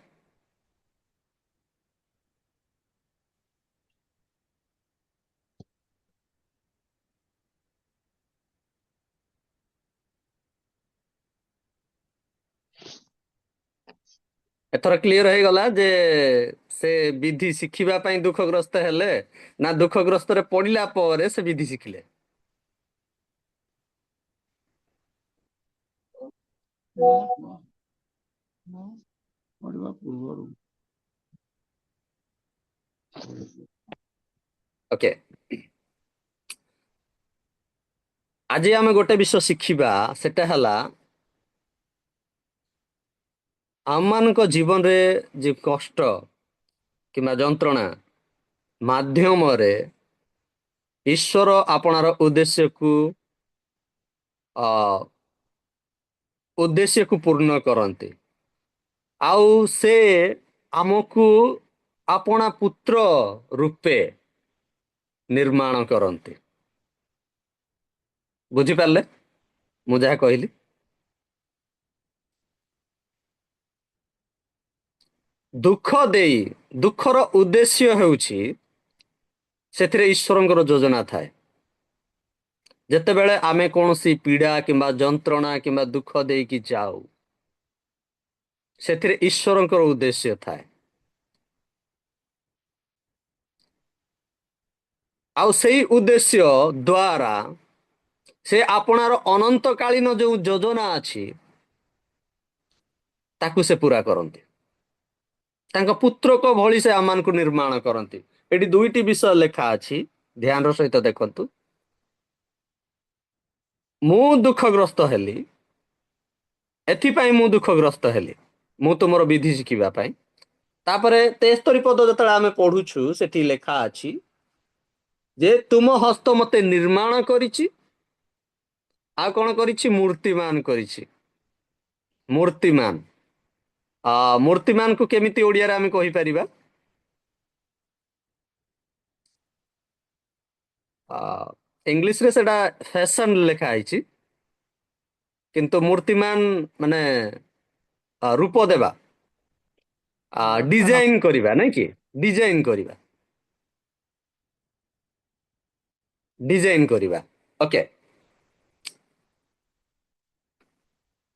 ଏଥର କ୍ଲିଅର ହେଇଗଲା ଯେ ସେ ବିଧି ଶିଖିବା ପାଇଁ ଦୁଃଖଗ୍ରସ୍ତ ହେଲେ ନା ଦୁଃଖଗ୍ରସ୍ତରେ ପଡିଲା ପରେ ସେ ବିଧି ଶିଖିଲେ? ପଢିବା ପୂର୍ବରୁ ଓକେ, ଆଜି ଆମେ ଗୋଟେ ବିଷୟ ଶିଖିବା, ସେଟା ହେଲା ଆମମାନଙ୍କ ଜୀବନରେ ଯେ କଷ୍ଟ କିମ୍ବା ଯନ୍ତ୍ରଣା ମାଧ୍ୟମରେ ଈଶ୍ୱର ଆପଣାର ଉଦ୍ଦେଶ୍ୟକୁ ପୂର୍ଣ୍ଣ କରନ୍ତି, ଆଉ ସେ ଆମକୁ ଆପଣା ପୁତ୍ର ରୂପେ ନିର୍ମାଣ କରନ୍ତି। ବୁଝିପାରିଲେ ମୁଁ ଯାହା କହିଲି? ଦୁଃଖର ଉଦ୍ଦେଶ୍ୟ ହେଉଛି ସେଥିରେ ଈଶ୍ୱରଙ୍କର ଯୋଜନା ଥାଏ। ଯେତେବେଳେ ଆମେ କୌଣସି ପୀଡ଼ା କିମ୍ବା ଯନ୍ତ୍ରଣା କିମ୍ବା ଦୁଃଖ ଦେଇକି ଯାଉ, ସେଥିରେ ଈଶ୍ୱରଙ୍କର ଉଦ୍ଦେଶ୍ୟ ଥାଏ। ଆଉ ସେଇ ଉଦ୍ଦେଶ୍ୟ ଦ୍ୱାରା ସେ ଆପଣାର ଅନନ୍ତକାଳୀନ ଯୋଉ ଯୋଜନା ଅଛି ତାକୁ ସେ ପୁରା କରନ୍ତି। ତାଙ୍କ ପୁତ୍ରକ ଭଳି ସେ ଆମମାନଙ୍କୁ ନିର୍ମାଣ କରନ୍ତି। ଏଠି ଦୁଇଟି ବିଷୟ ଲେଖା ଅଛି, ଧ୍ୟାନର ସହିତ ଦେଖନ୍ତୁ। ମୁଁ ଦୁଃଖଗ୍ରସ୍ତ ହେଲି, ଏଥିପାଇଁ ମୁଁ ଦୁଃଖଗ୍ରସ୍ତ ହେଲି, ମୁଁ ତୁମର ବିଧି ଶିଖିବା ପାଇଁ। ତାପରେ 73 ପଦ ଯେତେବେଳେ ଆମେ ପଢୁଛୁ, ସେଠି ଲେଖା ଅଛି ଯେ ତୁମ ହସ୍ତ ମତେ ନିର୍ମାଣ କରିଛି, ଆଉ କଣ କରିଛି? ମୂର୍ତ୍ତିମାନ କରିଛି। ମୂର୍ତ୍ତିମାନ, ମୂର୍ତ୍ତିମାନକୁ କେମିତି ଓଡ଼ିଆରେ ଆମେ କହିପାରିବା? ଇଂଲିଶରେ ସେଟା ଫ୍ୟାସନ ଲେଖା ହେଇଛି, କିନ୍ତୁ ମୂର୍ତ୍ତିମାନ ମାନେ ରୂପ ଦେବା, ଡିଜାଇନ କରିବା, ନାଇଁ କି? ଡିଜାଇନ କରିବା, ଡିଜାଇନ କରିବା। ଓକେ,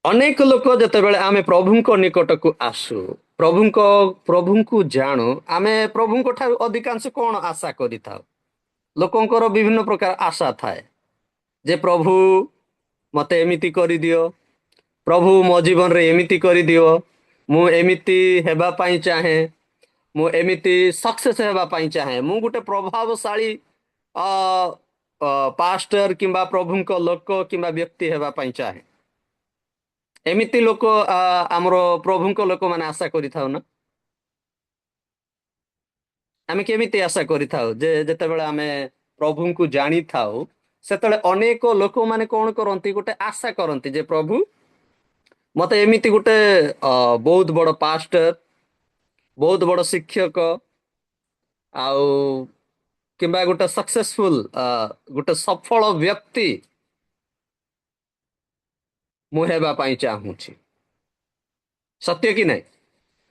ଅନେକ ଲୋକ ଯେତେବେଳେ ଆମେ ପ୍ରଭୁଙ୍କ ନିକଟକୁ ଆସୁ, ପ୍ରଭୁଙ୍କୁ ଜାଣୁ, ଆମେ ପ୍ରଭୁଙ୍କ ଠାରୁ ଅଧିକାଂଶ କଣ ଆଶା କରିଥାଉ? ଲୋକଙ୍କର ବିଭିନ୍ନ ପ୍ରକାର ଆଶା ଥାଏ ଯେ ପ୍ରଭୁ ମତେ ଏମିତି କରିଦିଅ, ପ୍ରଭୁ ମୋ ଜୀବନରେ ଏମିତି କରିଦିଅ, ମୁଁ ଏମିତି ହେବା ପାଇଁ ଚାହେଁ, ମୁଁ ଏମିତି ସକ୍ସେସ ହେବା ପାଇଁ ଚାହେଁ, ମୁଁ ଗୋଟେ ପ୍ରଭାବଶାଳୀ ପାଷ୍ଟର କିମ୍ବା ପ୍ରଭୁଙ୍କ ଲୋକ କିମ୍ବା ବ୍ୟକ୍ତି ହେବା ପାଇଁ ଚାହେଁ। ଏମିତି ଲୋକ ଆମର ପ୍ରଭୁଙ୍କ ଲୋକମାନେ ଆଶା କରିଥାଉ ନା? ଆମେ କେମିତି ଆଶା କରିଥାଉ ଯେ ଯେତେବେଳେ ଆମେ ପ୍ରଭୁଙ୍କୁ ଜାଣିଥାଉ, ସେତେବେଳେ ଅନେକ ଲୋକମାନେ କଣ କରନ୍ତି? ଗୋଟେ ଆଶା କରନ୍ତି ଯେ ପ୍ରଭୁ ମତେ ଏମିତି ଗୋଟେ ବହୁତ ବଡ ପାଷ୍ଟର, ବହୁତ ବଡ ଶିକ୍ଷକ, ଆଉ କିମ୍ବା ଗୋଟେ ସକ୍ସେସଫୁଲ ଗୋଟେ ସଫଳ ବ୍ୟକ୍ତି ମୁଁ ହେବା ପାଇଁ ଚାହୁଁଛି। ସତ୍ୟ କି ନାହିଁ?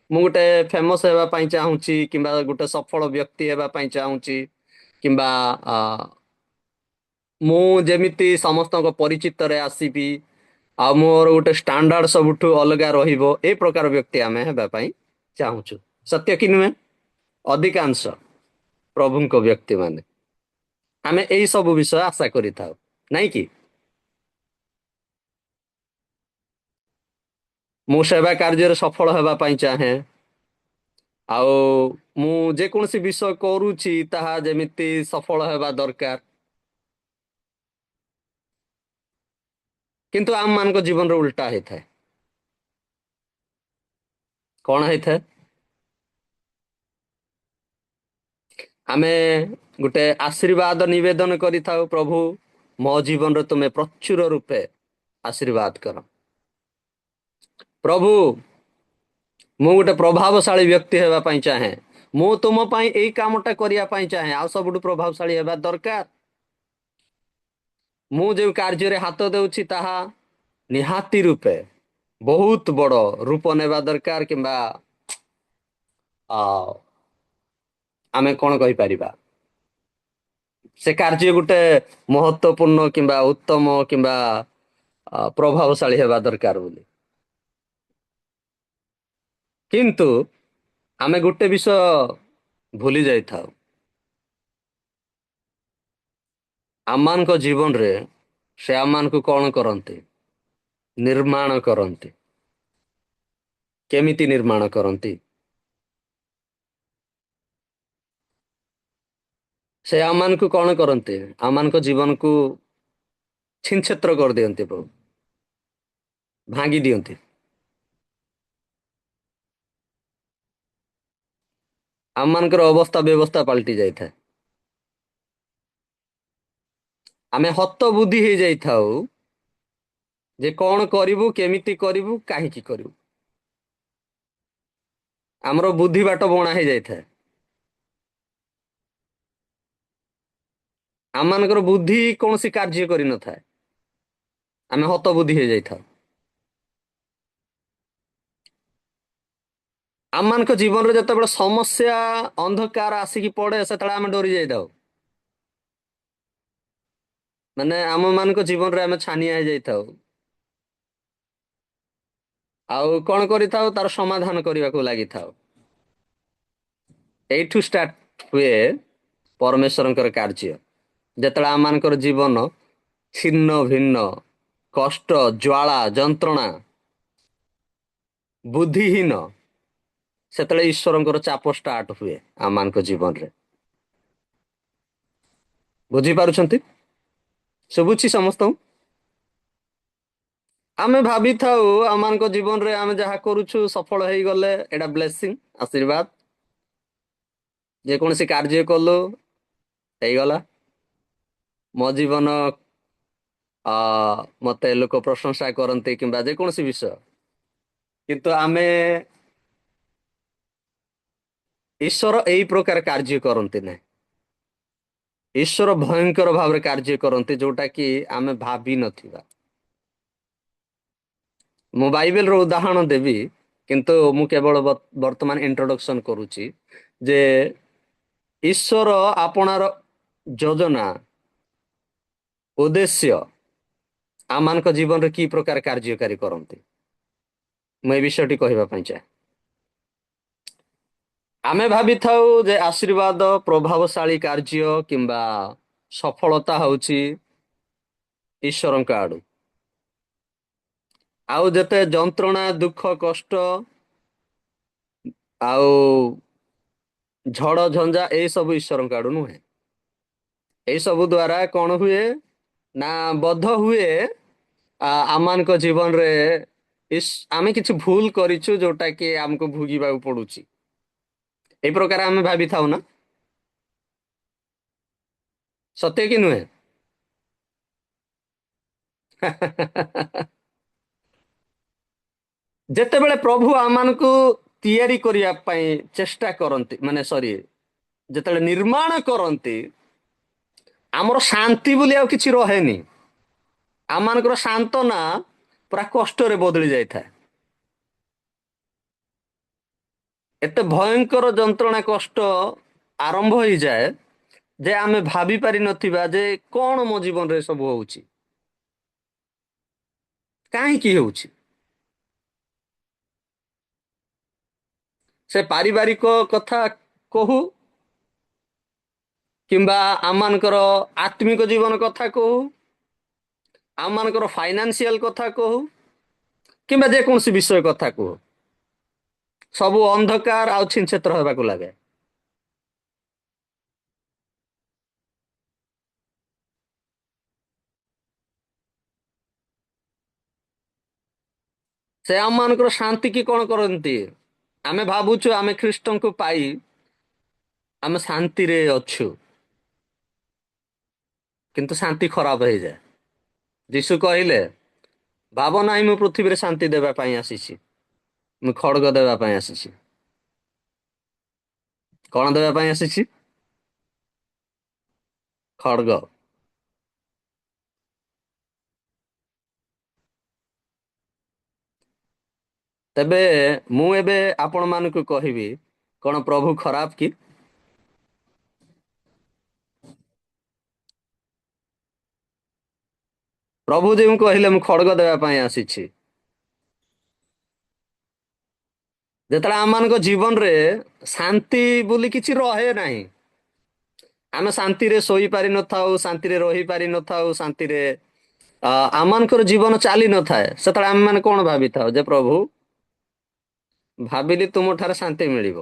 ମୁଁ ଗୋଟେ ଫେମସ ହେବା ପାଇଁ ଚାହୁଁଛି, କିମ୍ବା ଗୋଟେ ସଫଳ ବ୍ୟକ୍ତି ହେବା ପାଇଁ ଚାହୁଁଛି, କିମ୍ବା ମୁଁ ଯେମିତି ସମସ୍ତଙ୍କ ପରିଚିତରେ ଆସିବି, ଆଉ ମୋର ଗୋଟେ ଷ୍ଟାଣ୍ଡାର୍ଡ ସବୁଠୁ ଅଲଗା ରହିବ, ଏ ପ୍ରକାର ବ୍ୟକ୍ତି ଆମେ ହେବା ପାଇଁ ଚାହୁଁଛୁ। ସତ୍ୟ କି ନୁହେଁ? ଅଧିକାଂଶ ପ୍ରଭୁଙ୍କ ବ୍ୟକ୍ତି ମାନେ ଆମେ ଏଇ ସବୁ ବିଷୟ ଆଶା କରିଥାଉ, ନାଇଁ କି? ମୁଁ ସେବା କାର୍ଯ୍ୟରେ ସଫଳ ହେବା ପାଇଁ ଚାହେଁ, ଆଉ ମୁଁ ଯେକୌଣସି ବିଷୟ କରୁଛି ତାହା ଯେମିତି ସଫଳ ହେବା ଦରକାର। କିନ୍ତୁ ଆମ ମାନଙ୍କ ଜୀବନରେ ଉଲ୍ଟା ହେଇଥାଏ। କଣ ହେଇଥାଏ? ଆମେ ଗୋଟେ ଆଶୀର୍ବାଦ ନିବେଦନ କରିଥାଉ, ପ୍ରଭୁ ମୋ ଜୀବନରେ ତୁମେ ପ୍ରଚୁର ରୂପେ ଆଶୀର୍ବାଦ କର। ପ୍ରଭୁ ମୁଁ ଗୋଟେ ପ୍ରଭାବଶାଳୀ ବ୍ୟକ୍ତି ହେବା ପାଇଁ ଚାହେଁ, ମୁଁ ତୁମ ପାଇଁ ଏଇ କାମଟା କରିବା ପାଇଁ ଚାହେଁ, ଆଉ ସବୁଠୁ ପ୍ରଭାବଶାଳୀ ହେବା ଦରକାର। ମୁଁ ଯେଉଁ କାର୍ଯ୍ୟରେ ହାତ ଦେଉଛି ତାହା ନିହାତି ରୂପେ ବହୁତ ବଡ଼ ରୂପ ନେବା ଦରକାର, କିମ୍ବା ଆମେ କଣ କହିପାରିବା, ସେ କାର୍ଯ୍ୟ ଗୋଟେ ମହତ୍ୱପୂର୍ଣ୍ଣ କିମ୍ବା ଉତ୍ତମ କିମ୍ବା ପ୍ରଭାବଶାଳୀ ହେବା ଦରକାର ବୋଲି। କିନ୍ତୁ ଆମେ ଗୋଟେ ବିଷୟ ଭୁଲି ଯାଇଥାଉ, ଆମମାନଙ୍କ ଜୀବନରେ ସେ ଆମମାନଙ୍କୁ କଣ କରନ୍ତି? ନିର୍ମାଣ କରନ୍ତି। କେମିତି ନିର୍ମାଣ କରନ୍ତି? ସେ ଆମମାନଙ୍କୁ କଣ କରନ୍ତି? ଆମମାନଙ୍କ ଜୀବନକୁ ଛିନଛତ୍ର କରିଦିଅନ୍ତି, ପ୍ରଭୁ ଭାଙ୍ଗି ଦିଅନ୍ତି। ଆମମାନଙ୍କର ଅବସ୍ଥା ବ୍ୟବସ୍ଥା ପାଲଟି ଯାଇଥାଏ। ଆମେ ହତ ବୁଦ୍ଧି ହେଇଯାଇଥାଉ ଯେ କଣ କରିବୁ, କେମିତି କରିବୁ, କାହିଁକି କରିବୁ। ଆମର ବୁଦ୍ଧି ବାଟ ବଣା ହେଇଯାଇଥାଏ। ଆମମାନଙ୍କର ବୁଦ୍ଧି କୌଣସି କାର୍ଯ୍ୟ କରିନଥାଏ, ଆମେ ହତ ବୁଦ୍ଧି ହେଇଯାଇଥାଉ। ଆମମାନଙ୍କ ଜୀବନରେ ଯେତେବେଳେ ସମସ୍ୟା ଅନ୍ଧକାର ଆସିକି ପଡେ, ସେତେବେଳେ ଆମେ ଡରି ଯାଇଥାଉ। ମାନେ ଆମମାନଙ୍କ ଜୀବନରେ ଆମେ ଛାନିଆ ହେଇଯାଇଥାଉ, ଆଉ କଣ କରିଥାଉ? ତାର ସମାଧାନ କରିବାକୁ ଲାଗିଥାଉ। ଏଇଠୁ ଷ୍ଟାର୍ଟ ହୁଏ ପରମେଶ୍ୱରଙ୍କର କାର୍ଯ୍ୟ। ଯେତେବେଳେ ଆମମାନଙ୍କର ଜୀବନ ଛିନ୍ନ ଭିନ୍ନ, କଷ୍ଟ, ଜ୍ୱାଳା, ଯନ୍ତ୍ରଣା, ବୁଦ୍ଧିହୀନ, ସେତେବେଳେ ଈଶ୍ୱରଙ୍କର ଚାପ ଷ୍ଟାର୍ଟ ହୁଏ ଆମମାନଙ୍କ ଜୀବନରେ। ବୁଝିପାରୁଛନ୍ତି? ଶୁଭୁଛି ସମସ୍ତଙ୍କୁ? ଆମେ ଭାବିଥାଉ ଆମମାନଙ୍କ ଜୀବନରେ ଆମେ ଯାହା କରୁଛୁ ସଫଳ ହେଇଗଲେ ଏଇଟା ବ୍ଲେସିଂ, ଆଶୀର୍ବାଦ। ଯେକୌଣସି କାର୍ଯ୍ୟ କଲୁ ହେଇଗଲା, ମୋ ଜୀବନ ମତେ ଲୋକ ପ୍ରଶଂସା କରନ୍ତି, କିମ୍ବା ଯେକୌଣସି ବିଷୟ। କିନ୍ତୁ ଆମେ ଈଶ୍ୱର ଏଇ ପ୍ରକାର କାର୍ଯ୍ୟ କରନ୍ତି ନାହିଁ। ଈଶ୍ୱର ଭୟଙ୍କର ଭାବରେ କାର୍ଯ୍ୟ କରନ୍ତି, ଯୋଉଟା କି ଆମେ ଭାବି ନଥିବା। ମୁଁ ବାଇବେଲର ଉଦାହରଣ ଦେବି, କିନ୍ତୁ ମୁଁ କେବଳ ବର୍ତ୍ତମାନ ଇଣ୍ଟ୍ରୋଡକ୍ସନ କରୁଛି ଯେ ଈଶ୍ୱର ଆପଣାର ଯୋଜନା, ଉଦ୍ଦେଶ୍ୟ ଆମମାନଙ୍କ ଜୀବନରେ କି ପ୍ରକାର କାର୍ଯ୍ୟକାରୀ କରନ୍ତି, ମୁଁ ଏ ବିଷୟଟି କହିବା ପାଇଁ ଚାହେଁ। ଆମେ ଭାବିଥାଉ ଯେ ଆଶୀର୍ବାଦ, ପ୍ରଭାବଶାଳୀ କାର୍ଯ୍ୟ କିମ୍ବା ସଫଳତା ହଉଛି ଈଶ୍ୱରଙ୍କ ଆଡୁ। ଆଉ ଯେତେ ଯନ୍ତ୍ରଣା, ଦୁଃଖ, କଷ୍ଟ ଆଉ ଝଡ଼ ଝଞ୍ଜା, ଏଇ ସବୁ ଈଶ୍ୱରଙ୍କ ଆଡୁ ନୁହେଁ। ଏଇ ସବୁ ଦ୍ଵାରା କଣ ହୁଏ ନା ବଦ୍ଧ ହୁଏ ଆମମାନଙ୍କ ଜୀବନରେ ଆମେ କିଛି ଭୁଲ କରିଛୁ, ଯୋଉଟା କି ଆମକୁ ଭୋଗିବାକୁ ପଡୁଛି। এই ପ୍ରକାର ଆମେ ଭାବିଥାଉ ନା? ସତ୍ୟ କି ନୁହେଁ? ଯେତେବେଳେ ପ୍ରଭୁ ଆମମାନଙ୍କୁ ତିଆରି କରିବା ପାଇଁ ଚେଷ୍ଟା କରନ୍ତି, ମାନେ ଯେତେବେଳେ ନିର୍ମାଣ କରନ୍ତି ଆମର ଶାନ୍ତି ବୋଲି ଆଉ କିଛି ରହେନି। ଆମମାନଙ୍କର ସାନ୍ତ୍ୱନା ପୁରା କଷ୍ଟରେ ବଦଳି ଯାଇଥାଏ। ଏତେ ଭୟଙ୍କର ଯନ୍ତ୍ରଣା କଷ୍ଟ ଆରମ୍ଭ ହେଇଯାଏ ଯେ ଆମେ ଭାବି ପାରିନଥିବା ଯେ କଣ ମୋ ଜୀବନରେ ସବୁ ହଉଛି, କାହିଁକି ହେଉଛି। ସେ ପାରିବାରିକ କଥା କହୁ କିମ୍ବା ଆମମାନଙ୍କର ଆତ୍ମିକ ଜୀବନ କଥା କହୁ, ଆମମାନଙ୍କର ଫାଇନାନ୍ସିଆଲ କଥା କହୁ କିମ୍ବା ଯେକୌଣସି ବିଷୟ କଥା କୁହ, ସବୁ ଅନ୍ଧକାର ଆଉ ଛିନଛତ୍ର ହେବାକୁ ଲାଗେ। ସେ ଆମମାନଙ୍କର ଶାନ୍ତି କି କଣ କରନ୍ତି? ଆମେ ଭାବୁଛୁ ଆମେ ଖ୍ରୀଷ୍ଟଙ୍କୁ ପାଇ ଆମେ ଶାନ୍ତିରେ ଅଛୁ, କିନ୍ତୁ ଶାନ୍ତି ଖରାପ ହେଇଯାଏ। ଯୀଶୁ କହିଲେ, ଭାବ ନାହିଁ ମୁଁ ପୃଥିବୀରେ ଶାନ୍ତି ଦେବା ପାଇଁ ଆସିଛି, ମୁଁ ଖଡ୍ଗ ଦେବା ପାଇଁ ଆସିଛି। କଣ ଦେବା ପାଇଁ ଆସିଛି? ଖଡ୍ଗ। ତେବେ ମୁଁ ଏବେ ଆପଣମାନଙ୍କୁ କହିବି, କଣ ପ୍ରଭୁ ଖରାପ କି? ପ୍ରଭୁ ଯେଉଁ କହିଲେ ମୁଁ ଖଡ୍ଗ ଦେବା ପାଇଁ ଆସିଛି, ଯେତେବେଳେ ଆମମାନଙ୍କ ଜୀବନରେ ଶାନ୍ତି ବୋଲି କିଛି ରହେ ନାହିଁ, ଆମେ ଶାନ୍ତିରେ ଶୋଇପାରି ନଥାଉ, ଶାନ୍ତିରେ ରହିପାରି ନଥାଉ, ଶାନ୍ତିରେ ଆମମାନଙ୍କର ଜୀବନ ଚାଲି ନଥାଏ, ସେତେବେଳେ ଆମେ ମାନେ କଣ ଭାବିଥାଉ ଯେ ପ୍ରଭୁ ଭାବିଲି ତୁମଠାରେ ଶାନ୍ତି ମିଳିବ,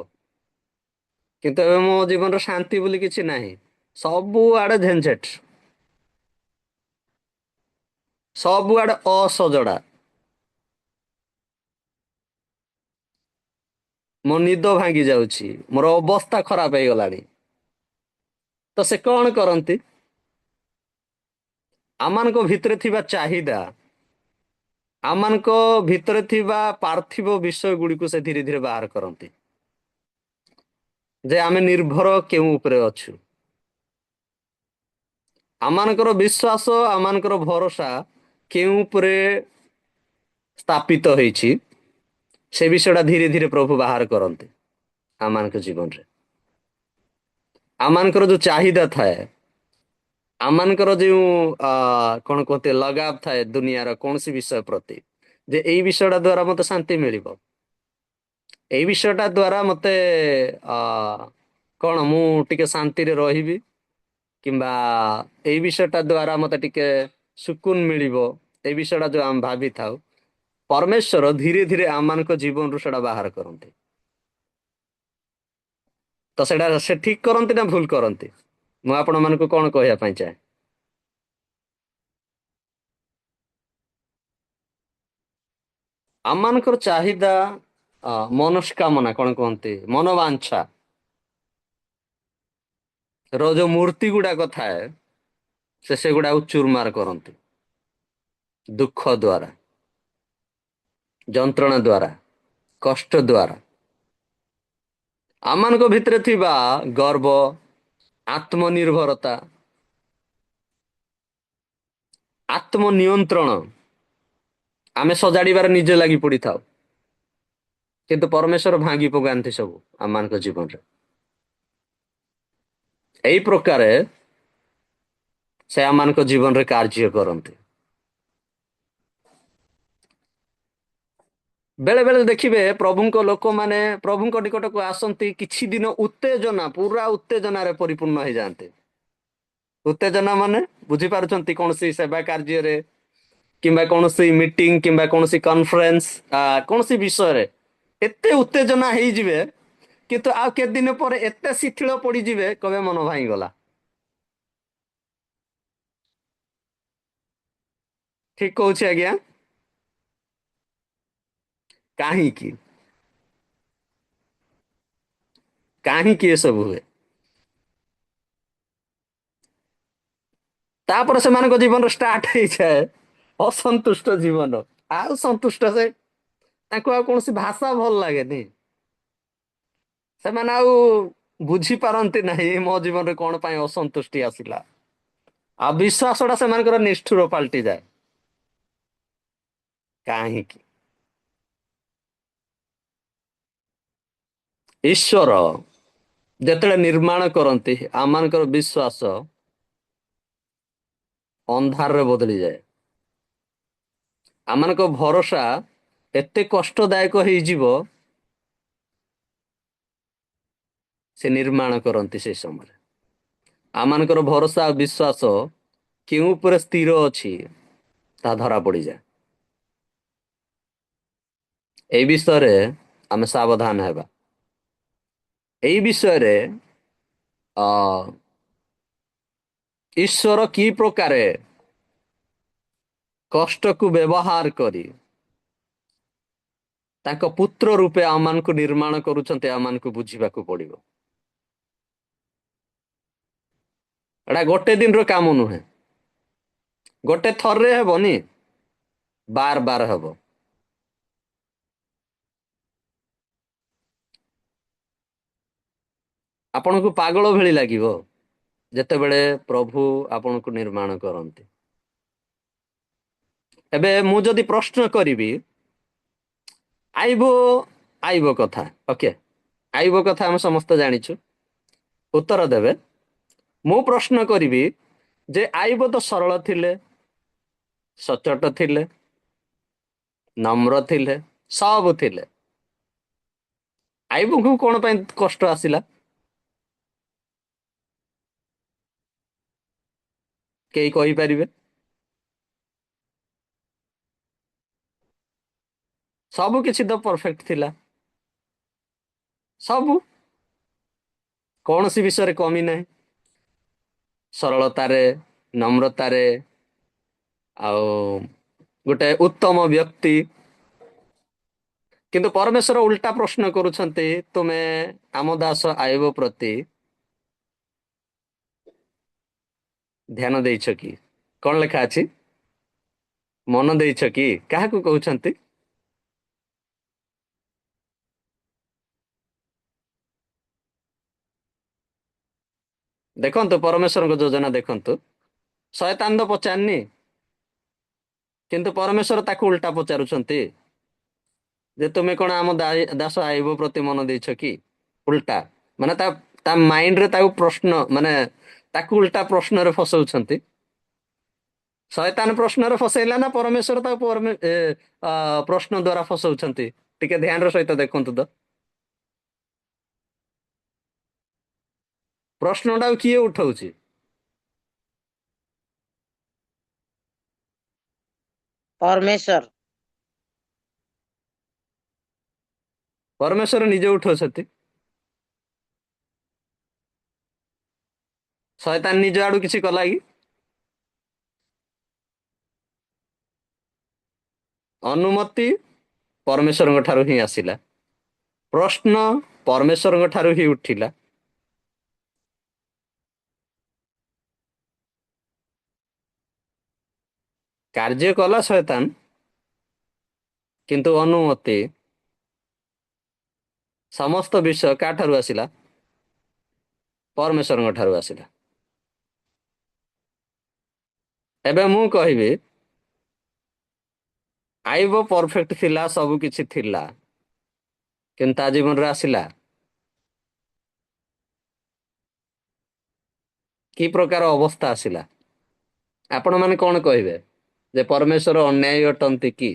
କିନ୍ତୁ ଏବେ ମୋ ଜୀବନରେ ଶାନ୍ତି ବୋଲି କିଛି ନାହିଁ। ସବୁଆଡେ ଝେଞ୍ଝେଟ, ସବୁଆଡେ ଅସଜଡା, ମୋ ନିଦ ଭାଙ୍ଗି ଯାଉଛି, ମୋର ଅବସ୍ଥା ଖରାପ ହେଇଗଲାଣି। ତ ସେ କଣ କରନ୍ତି? ଆମମାନଙ୍କ ଭିତରେ ଥିବା ଚାହିଦା, ଆମମାନଙ୍କ ଭିତରେ ଥିବା ପାର୍ଥିବ ବିଷୟ ଗୁଡିକୁ ସେ ଧୀରେ ଧୀରେ ବାହାର କରନ୍ତି, ଯେ ଆମେ ନିର୍ଭର କେଉଁ ଉପରେ ଅଛୁ। ଆମମାନଙ୍କର ବିଶ୍ୱାସ, ଆମମାନଙ୍କର ଭରସା କେଉଁ ଉପରେ ସ୍ଥାପିତ ହେଇଛି, ସେ ବିଷୟଟା ଧୀରେ ଧୀରେ ପ୍ରଭୁ ବାହାର କରନ୍ତି ଆମମାନଙ୍କ ଜୀବନରେ। ଆମମାନଙ୍କର ଯୋଉ ଚାହିଦା ଥାଏ, ଆମମାନଙ୍କର ଯେଉଁ କଣ କୁହନ୍ତି ଲଗାବ ଥାଏ ଦୁନିଆର କୌଣସି ବିଷୟ ପ୍ରତି, ଯେ ଏଇ ବିଷୟଟା ଦ୍ଵାରା ମତେ ଶାନ୍ତି ମିଳିବ, ଏଇ ବିଷୟଟା ଦ୍ଵାରା ମତେ କଣ ମୁଁ ଟିକେ ଶାନ୍ତିରେ ରହିବି, କିମ୍ବା ଏଇ ବିଷୟଟା ଦ୍ଵାରା ମତେ ଟିକେ ସୁକୁନ ମିଳିବ, ଏଇ ବିଷୟଟା ଯୋଉ ଆମେ ଭାବିଥାଉ, ପରମେଶ୍ୱର ଧୀରେ ଧୀରେ ଆମମାନଙ୍କ ଜୀବନରୁ ସେଟା ବାହାର କରନ୍ତି। ତ ସେଟା ସେ ଠିକ କରନ୍ତି ନା ଭୁଲ କରନ୍ତି? ମୁଁ ଆପଣମାନଙ୍କୁ କଣ କହିବା ପାଇଁ ଚାହେଁ? ଆମମାନଙ୍କର ଚାହିଦା, ମନସ୍କାମନା, କଣ କୁହନ୍ତି ମନୋବାଞ୍ଛା ର ଯୋଉ ମୂର୍ତ୍ତି ଗୁଡାକ ଥାଏ, ସେଗୁଡାକୁ ଚୁରମାର କରନ୍ତି ଦୁଃଖ ଦ୍ଵାରା, ଯନ୍ତ୍ରଣା ଦ୍ଵାରା, କଷ୍ଟ ଦ୍ଵାରା। ଆମମାନଙ୍କ ଭିତରେ ଥିବା ଗର୍ବ, ଆତ୍ମନିର୍ଭରତା, ଆତ୍ମନିୟନ୍ତ୍ରଣ ଆମେ ସଜାଡିବାରେ ନିଜେ ଲାଗି ପଡିଥାଉ, କିନ୍ତୁ ପରମେଶ୍ୱର ଭାଙ୍ଗି ପକାନ୍ତି ସବୁ ଆମମାନଙ୍କ ଜୀବନରେ। ଏଇ ପ୍ରକାରେ ସେ ଆମମାନଙ୍କ ଜୀବନରେ କାର୍ଯ୍ୟ କରନ୍ତି। ବେଳେ ବେଳେ ଦେଖିବେ ପ୍ରଭୁଙ୍କ ଲୋକମାନେ ପ୍ରଭୁଙ୍କ ନିକଟକୁ ଆସନ୍ତି, କିଛି ଦିନ ଉତ୍ତେଜନା, ପୁରା ଉତ୍ତେଜନାରେ ପରିପୂର୍ଣ୍ଣ ହେଇଯାଆନ୍ତି। ଉତ୍ତେଜନା ମାନେ ବୁଝିପାରୁଛନ୍ତି? କୌଣସି ସେବା କାର୍ଯ୍ୟରେ କିମ୍ବା କୌଣସି ମିଟିଂ କିମ୍ବା କୌଣସି କନଫରେନ୍ସ, କୌଣସି ବିଷୟରେ ଏତେ ଉତ୍ତେଜନା ହେଇଯିବେ, କିନ୍ତୁ ଆଉ କେତେ ଦିନ ପରେ ଏତେ ଶିଥିଳ ପଡିଯିବେ, କହିବେ ମନ ଭାଙ୍ଗିଗଲା। ଠିକ କହୁଛି ଆଜ୍ଞା? କାହିଁକି? କାହିଁକି ଏସବୁ ହୁଏ? ତାପରେ ସେମାନଙ୍କ ଜୀବନରେ ଷ୍ଟାର୍ଟ ହେଇଯାଏ ଅସନ୍ତୁଷ୍ଟ ଜୀବନ। ଆଉ ସନ୍ତୁଷ୍ଟ ସେ, ତାଙ୍କୁ ଆଉ କୌଣସି ଭାଷା ଭଲ ଲାଗେନି। ସେମାନେ ଆଉ ବୁଝିପାରନ୍ତି ନାହିଁ ମୋ ଜୀବନରେ କଣ ପାଇଁ ଅସନ୍ତୁଷ୍ଟି ଆସିଲା। ଆଉ ବିଶ୍ୱାସଟା ସେମାନଙ୍କର ନିଷ୍ଠୁର ପାଲଟିଯାଏ। କାହିଁକି? ଈଶ୍ୱର ଯେତେବେଳେ ନିର୍ମାଣ କରନ୍ତି ଆମମାନଙ୍କର ବିଶ୍ୱାସ ଅନ୍ଧାରରେ ବଦଳିଯାଏ। ଆମମାନଙ୍କ ଭରସା ଏତେ କଷ୍ଟଦାୟକ ହେଇଯିବ, ସେ ନିର୍ମାଣ କରନ୍ତି ସେ ସମୟରେ। ଆମମାନଙ୍କର ଭରସା ଆଉ ବିଶ୍ୱାସ କେଉଁ ଉପରେ ସ୍ଥିର ଅଛି ତାହା ଧରା ପଡ଼ିଯାଏ। এই ବିଷୟରେ ଆମେ ସାବଧାନ ହେବା। এই ବିଷୟରେ ଈଶ୍ୱର କି ପ୍ରକାରେ କଷ୍ଟକୁ ବ୍ୟବହାର କରି ତାଙ୍କ ପୁତ୍ର ରୂପେ ଆମମାନଙ୍କୁ ନିର୍ମାଣ କରୁଛନ୍ତି, ଆମମାନଙ୍କୁ ବୁଝିବାକୁ ପଡ଼ିବ। ଏଟା ଗୋଟେ ଦିନର କାମ ନୁହେଁ, ଗୋଟେ ଥରରେ ହେବନି, ବାର ବାର ହେବ। ଆପଣଙ୍କୁ ପାଗଳ ଭଳି ଲାଗିବ ଯେତେବେଳେ ପ୍ରଭୁ ଆପଣଙ୍କୁ ନିର୍ମାଣ କରନ୍ତି। ଏବେ ମୁଁ ଯଦି ପ୍ରଶ୍ନ କରିବି ଆଇବ କଥା, ଓକେ, ଆଇବ କଥା ଆମେ ସମସ୍ତେ ଜାଣିଛୁ, ଉତ୍ତର ଦେବେ। ମୁଁ ପ୍ରଶ୍ନ କରିବି ଯେ ଆଇବ ତ ସରଳ ଥିଲେ, ସଚ୍ଚୋଟ ଥିଲେ, ନମ୍ର ଥିଲେ, ସବୁ ଥିଲେ। ଆଇବଙ୍କୁ କଣ ପାଇଁ କଷ୍ଟ ଆସିଲା? କେହି କହିପାରିବେ? ସବୁ କିଛି ତ ପରଫେକ୍ଟ ଥିଲା, ସବୁ, କୌଣସି ବିଷୟରେ କମି ନାହିଁ। ସରଳତାରେ, ନମ୍ରତାରେ, ଆଉ ଗୋଟେ ଉତ୍ତମ ବ୍ୟକ୍ତି। କିନ୍ତୁ ପରମେଶ୍ୱର ଉଲ୍ଟା ପ୍ରଶ୍ନ କରୁଛନ୍ତି, ତୁମେ ଆମ ଦାସ ଆଇବ ପ୍ରତି ଧ୍ୟାନ ଦେଇଛ କି? କଣ ଲେଖା ଅଛି? ମନ ଦେଇଛ କି? କାହାକୁ କହୁଛନ୍ତି? ଦେଖନ୍ତୁ ପରମେଶ୍ୱରଙ୍କ ଯୋଜନା ଦେଖନ୍ତୁ। ଶୟତାନ ତ ପଚାରନି, କିନ୍ତୁ ପରମେଶ୍ୱର ତାକୁ ଉଲ୍ଟା ପଚାରୁଛନ୍ତି ଯେ ତୁମେ କଣ ଆମ ଦାସ ଆଇବ ପ୍ରତି ମନ ଦେଇଛ କି? ଉଲ୍ଟା ମାନେ ତା ମାଇଣ୍ଡରେ ତାକୁ ପ୍ରଶ୍ନ, ମାନେ ତାକୁ ଉଲ୍ଟା ପ୍ରଶ୍ନରେ ଫସଉଛନ୍ତି। ଶୟତାନ ପ୍ରଶ୍ନରେ ଫସେଇଲା ନା ପରମେଶ୍ୱର ତାକୁ ପ୍ରଶ୍ନ ଦ୍ୱାରା ଫସଉଛନ୍ତି? ଟିକେ ଧ୍ୟାନର ସହିତ ଦେଖନ୍ତୁ ତ। ପ୍ରଶ୍ନଟାକୁ କିଏ ଉଠଉଛି? परमेश्वर। ପରମେଶ୍ୱର ନିଜେ ଉଠଉଛନ୍ତି। ଶୟତାନ ନିଜ ଆଡୁ କିଛି କଲା କି? ଅନୁମତି ପରମେଶ୍ୱରଙ୍କ ଠାରୁ ହିଁ ଆସିଲା, ପ୍ରଶ୍ନ ପରମେଶ୍ୱରଙ୍କ ଠାରୁ ହିଁ ଉଠିଲା। କାର୍ଯ୍ୟ କଲା ଶୟତାନ, କିନ୍ତୁ ଅନୁମତି, ସମସ୍ତ ବିଷୟ କାଠାରୁ ଆସିଲା? ପରମେଶ୍ୱରଙ୍କ ଠାରୁ ଆସିଲା। ଏବେ ମୁଁ କହିବି ଆଇବ ପରଫେକ୍ଟ ଥିଲା, ସବୁ କିଛି ଥିଲା, କିନ୍ତୁ ତା ଜୀବନରେ ଆସିଲା କି ପ୍ରକାର ଅବସ୍ଥା ଆସିଲା? ଆପଣ ମାନେ କଣ କହିବେ ଯେ ପରମେଶ୍ୱର ଅନ୍ୟାୟୀ ଅଟନ୍ତି କି?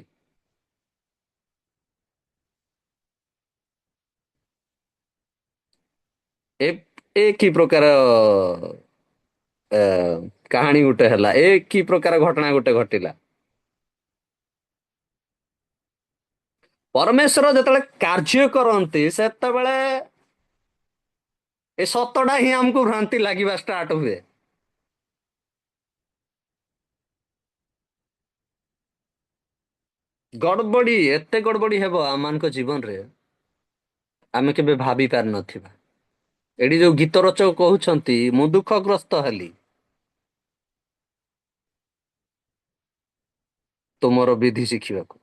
ଏ କି ପ୍ରକାର କାହାଣୀ ଗୋଟେ ହେଲା? ଏ କି ପ୍ରକାର ଘଟଣା ଗୋଟେ ଘଟିଲା? ପରମେଶ୍ୱର ଯେତେବେଳେ କାର୍ଯ୍ୟ କରନ୍ତି ସେତେବେଳେ ଏ ସତଟା ହିଁ ଆମକୁ ଭ୍ରାନ୍ତି ଲାଗିବା ଷ୍ଟାର୍ଟ ହୁଏ। ଗଡବଡି, ଏତେ ଗଡବଡି ହେବ ଆମମାନଙ୍କ ଜୀବନରେ ଆମେ କେବେ ଭାବି ପାରିନଥିବା। ଏଠି ଯୋଉ ଗୀତ ରଚକ କହୁଛନ୍ତି, ମୁଁ ଦୁଃଖଗ୍ରସ୍ତ ହେଲି ତୁମର ବିଧି ଶିଖିବାକୁ।